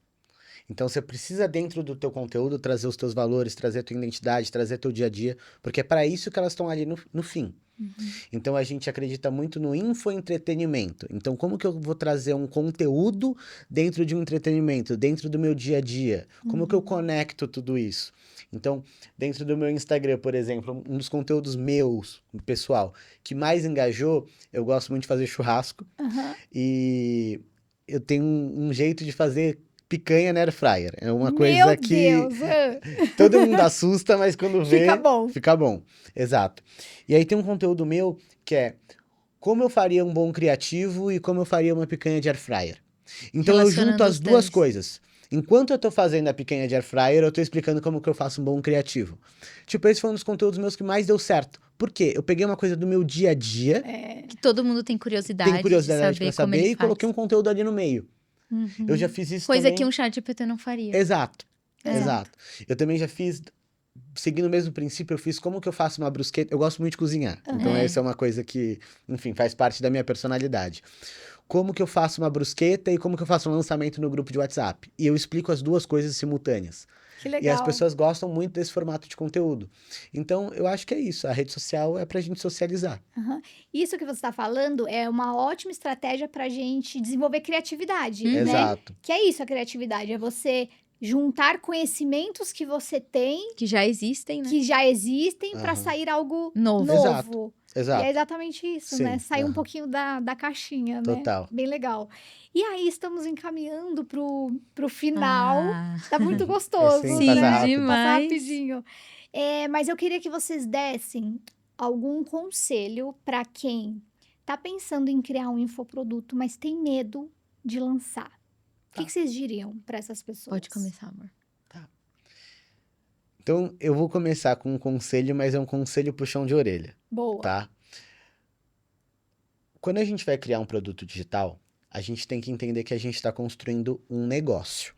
Então, você precisa, dentro do teu conteúdo, trazer os teus valores, trazer a tua identidade, trazer teu dia a dia, porque é para isso que elas estão ali no fim. Então, a gente acredita muito no infoentretenimento. Então, como que eu vou trazer um conteúdo dentro de um entretenimento, dentro do meu dia a dia? Como que eu conecto tudo isso? Então, dentro do meu Instagram, por exemplo, um dos conteúdos meus, pessoal, que mais engajou, eu gosto muito de fazer churrasco. E eu tenho um jeito de fazer picanha na air fryer. É uma coisa Meu que Deus! todo mundo assusta, mas quando vê, Fica bom. fica bom. Exato. E aí tem um conteúdo meu que é como eu faria um bom criativo e como eu faria uma picanha de air fryer. Então eu junto Relacionando as os duas dois. coisas. Enquanto eu tô fazendo a picanha de air fryer, eu tô explicando como que eu faço um bom criativo. Tipo, esse foi um dos conteúdos meus que mais deu certo. Por quê? Eu peguei uma coisa do meu dia a dia, Que todo mundo tem curiosidade, tenho curiosidade de pra saber como saber, ele e faz. coloquei um conteúdo ali no meio. Eu já fiz isso Coisa também. que um chat GPT não faria. Exato, Exato. exato. Eu também já fiz, seguindo o mesmo princípio, eu fiz como que eu faço uma brusqueta. Eu gosto muito de cozinhar, então essa é uma coisa que, enfim, faz parte da minha personalidade. Como que eu faço uma brusqueta e como que eu faço um lançamento no grupo de WhatsApp. E eu explico as duas coisas simultâneas. Que E legal. as pessoas gostam muito desse formato de conteúdo. Então, eu acho que é isso. A rede social é pra gente socializar. Isso que você está falando é uma ótima estratégia para a gente desenvolver criatividade, né? Exato. Que é isso, a criatividade, é você juntar conhecimentos que você tem, Que já existem, né? que já existem, para Aham. sair algo Novo. novo. E Exato. é exatamente isso, Sim, né? Sair um aham. pouquinho da caixinha, né? Total. Bem legal. E aí, estamos encaminhando pro final. Ah, Tá muito gostoso, Sim, né? passa rápido. Passa demais. rapidinho. Mas eu queria que vocês dessem algum conselho para quem tá pensando em criar um infoproduto, mas tem medo de lançar. O que Tá. que vocês diriam para essas pessoas? pode começar, amor. Então, eu vou começar com um conselho, mas é um conselho puxão de orelha, Boa. tá? Quando a gente vai criar um produto digital, a gente tem que entender que a gente está construindo um negócio.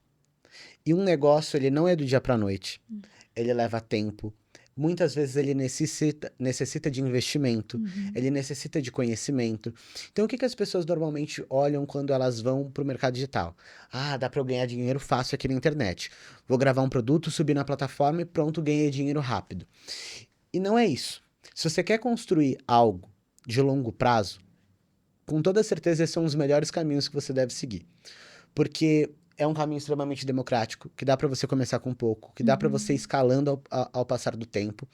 E um negócio, ele não é do dia para noite. Ele leva tempo. Muitas vezes ele necessita de investimento, ele necessita de conhecimento. Então, o que as pessoas normalmente olham quando elas vão para o mercado digital? Ah, dá para eu ganhar dinheiro fácil aqui na internet. Vou gravar um produto, subir na plataforma e pronto, ganhei dinheiro rápido. E não é isso. Se você quer construir algo de longo prazo, com toda certeza esses são os melhores caminhos que você deve seguir. Porque é um caminho extremamente democrático, que dá para você começar com pouco, que dá para você ir escalando ao passar do tempo,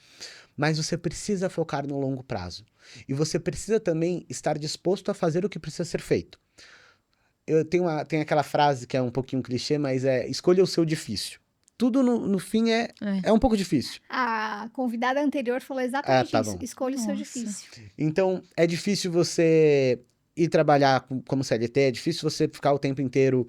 mas você precisa focar no longo prazo. E você precisa também estar disposto a fazer o que precisa ser feito. Eu tenho aquela frase que é um pouquinho clichê, mas é escolha o seu difícil. Tudo no fim é um pouco difícil. A convidada anterior falou exatamente tá isso. bom. Escolha o seu Nossa. difícil. Então, é difícil você ir trabalhar como CLT, é difícil você ficar o tempo inteiro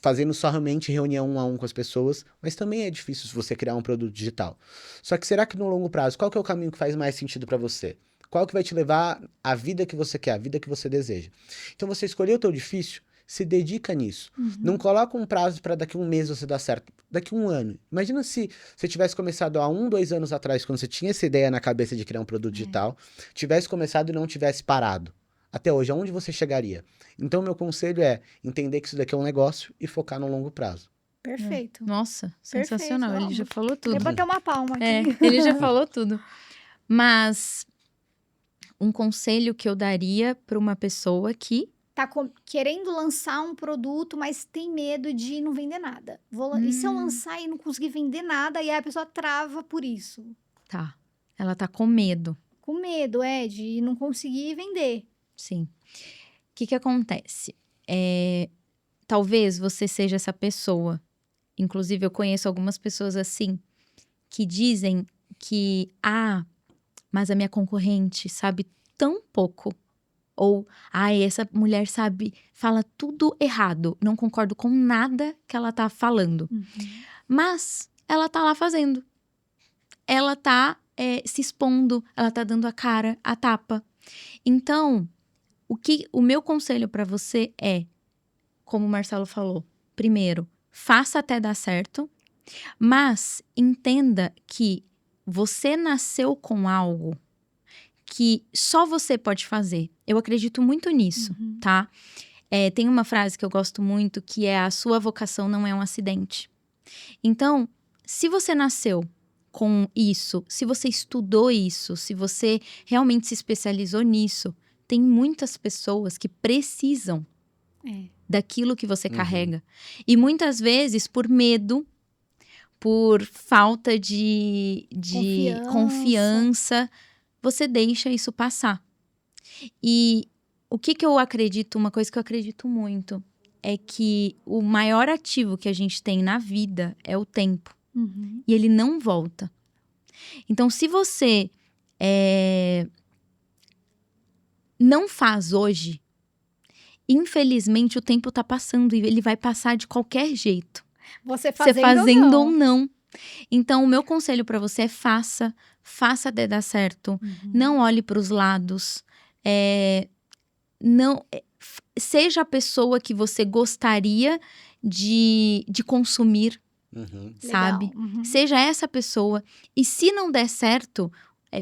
fazendo somente reunião 1 a 1 com as pessoas, mas também é difícil se você criar um produto digital. Só que será que no longo prazo, qual que é o caminho que faz mais sentido para você? Qual que vai te levar à vida que você quer, à vida que você deseja? Então, você escolheu o teu difícil, se dedica nisso. Não coloca um prazo para daqui a um mês você dar certo, daqui a 1 ano. Imagina se você tivesse começado há 1, 2 anos atrás, quando você tinha essa ideia na cabeça de criar um produto digital, tivesse começado e não tivesse parado. Até hoje, aonde você chegaria? Então, meu conselho é entender que isso daqui é um negócio e focar no longo prazo. Perfeito. Nossa, Perfeito, sensacional. Ele já falou tudo. Vou bater uma palma aqui. É, ele já falou tudo. Mas um conselho que eu daria para uma pessoa que Tá querendo lançar um produto, mas tem medo de não vender nada. E se eu lançar e não conseguir vender nada, e aí a pessoa trava por isso? tá, ela tá com medo. Com medo, de não conseguir vender. Sim. O que acontece? Talvez você seja essa pessoa. Inclusive, eu conheço algumas pessoas assim, que dizem que, mas a minha concorrente sabe tão pouco. Ou, essa mulher fala tudo errado. Não concordo com nada que ela tá falando. Mas ela tá lá fazendo. Ela tá se expondo, ela tá dando a cara, a tapa. Então, o meu conselho pra você é, como o Marcelo falou, primeiro, faça até dar certo, mas entenda que você nasceu com algo que só você pode fazer. Eu acredito muito nisso, tá? Tem uma frase que eu gosto muito, que é: a sua vocação não é um acidente. Então, se você nasceu com isso, se você estudou isso, se você realmente se especializou nisso, tem muitas pessoas que precisam daquilo que você carrega. E muitas vezes, por medo, por falta de confiança, você deixa isso passar. E o que eu acredito, uma coisa que eu acredito muito, é que o maior ativo que a gente tem na vida é o tempo. E ele não volta. Então, se você não faz hoje, infelizmente o tempo tá passando e ele vai passar de qualquer jeito. Você fazendo ou não. Então, o meu conselho para você é faça até dar certo. Não olhe para os lados. Seja a pessoa que você gostaria de consumir, sabe? Seja essa pessoa. E se não der certo,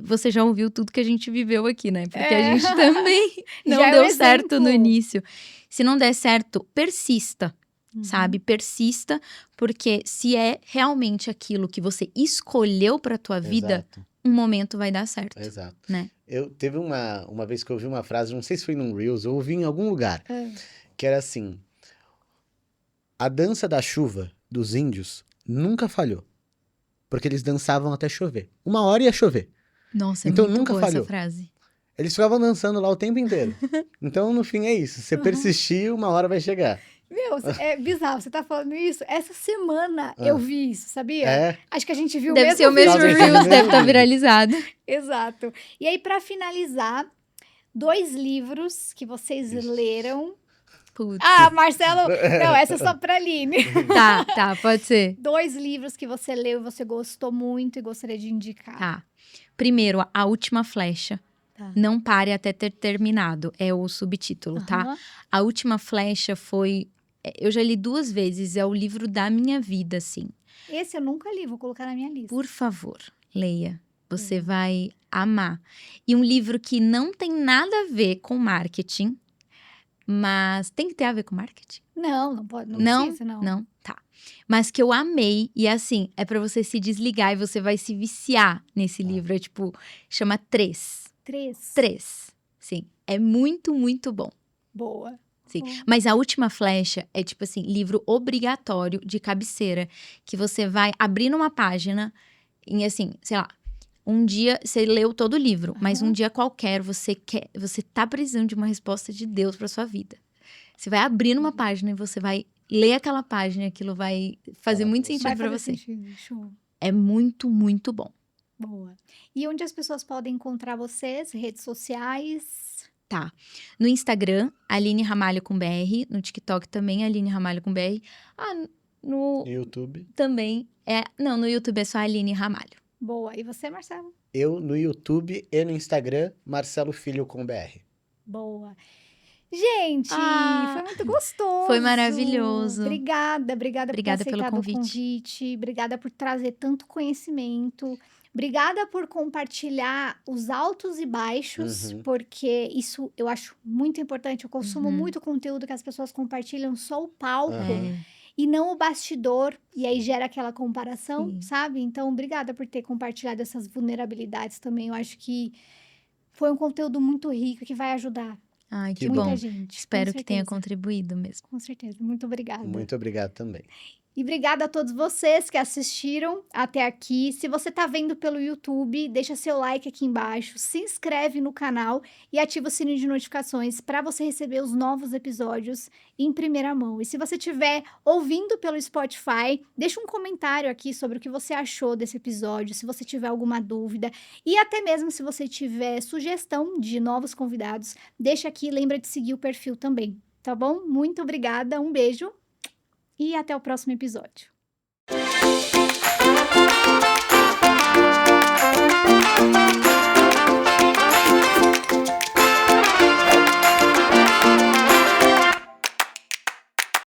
você já ouviu tudo que a gente viveu aqui, né? Porque a gente também não deu certo no início. Se não der certo, persista. Sabe? Persista, porque se é realmente aquilo que você escolheu pra tua vida, um momento vai dar certo. Exato. Né? Teve uma vez que eu ouvi uma frase, não sei se foi num Reels, ou ouvi em algum lugar, que era assim: a dança da chuva dos índios nunca falhou, porque eles dançavam até chover. Uma hora ia chover. Nossa, então, muito nunca boa falhou. essa frase. Eles ficavam dançando lá o tempo inteiro. Então, no fim, é isso. Você persistir, uma hora vai chegar. Meu, é bizarro, você tá falando isso? Essa semana eu vi isso, sabia? Acho que a gente viu deve o ser o mesmo Reels, deve estar viralizado. Exato. E aí, pra finalizar, 2 livros que vocês leram. Putz. Marcelo, não, essa é só pra Aline. Tá, pode ser. 2 livros que você leu e você gostou muito e gostaria de indicar. Tá. Primeiro, A Última Flecha. Não pare até ter terminado, é o subtítulo, tá? A Última Flecha foi... Eu já li 2 vezes, é o livro da minha vida, assim. Esse eu nunca li, vou colocar na minha lista. Por favor, leia. Você vai amar. E um livro que não tem nada a ver com marketing, mas tem que ter a ver com marketing? Não pode, não precisa, não. Não, tá. Mas que eu amei, e assim, é pra você se desligar e você vai se viciar nesse livro. É tipo, chama 3. 3. Sim, é muito, muito bom. Boa. Sim. Mas A Última Flecha é tipo assim, livro obrigatório de cabeceira, que você vai abrir numa página e assim, sei lá, um dia você leu todo o livro, mas um dia qualquer você tá precisando de uma resposta de Deus pra sua vida. Você vai abrir numa página e você vai ler aquela página, aquilo vai fazer muito sentido pra você. Show. É muito, muito bom. Boa. E onde as pessoas podem encontrar vocês? Redes sociais? Tá. No Instagram, Aline Ramalho com BR. No TikTok também, Aline Ramalho com BR. No YouTube. Também Não, no YouTube é só Aline Ramalho. Boa. E você, Marcelo? Eu no YouTube e no Instagram, Marcelo Filho com BR. Boa. Gente, foi muito gostoso. Foi maravilhoso. Obrigada por ter aceitado pelo convite. o convite. Obrigada por trazer tanto conhecimento. Obrigada por compartilhar os altos e baixos, porque isso eu acho muito importante. Eu consumo muito conteúdo que as pessoas compartilham só o palco e não o bastidor. E aí gera aquela comparação, sabe? Então, obrigada por ter compartilhado essas vulnerabilidades também. Eu acho que foi um conteúdo muito rico que vai ajudar. Ai, que muita bom. gente. Espero que tenha contribuído mesmo. Com certeza. Muito obrigada. Muito obrigado também. E obrigada a todos vocês que assistiram até aqui. Se você tá vendo pelo YouTube, deixa seu like aqui embaixo, se inscreve no canal e ativa o sininho de notificações para você receber os novos episódios em primeira mão. E se você estiver ouvindo pelo Spotify, deixa um comentário aqui sobre o que você achou desse episódio, se você tiver alguma dúvida e até mesmo se você tiver sugestão de novos convidados, deixa aqui e lembra de seguir o perfil também, tá bom? Muito obrigada, um beijo. E até o próximo episódio.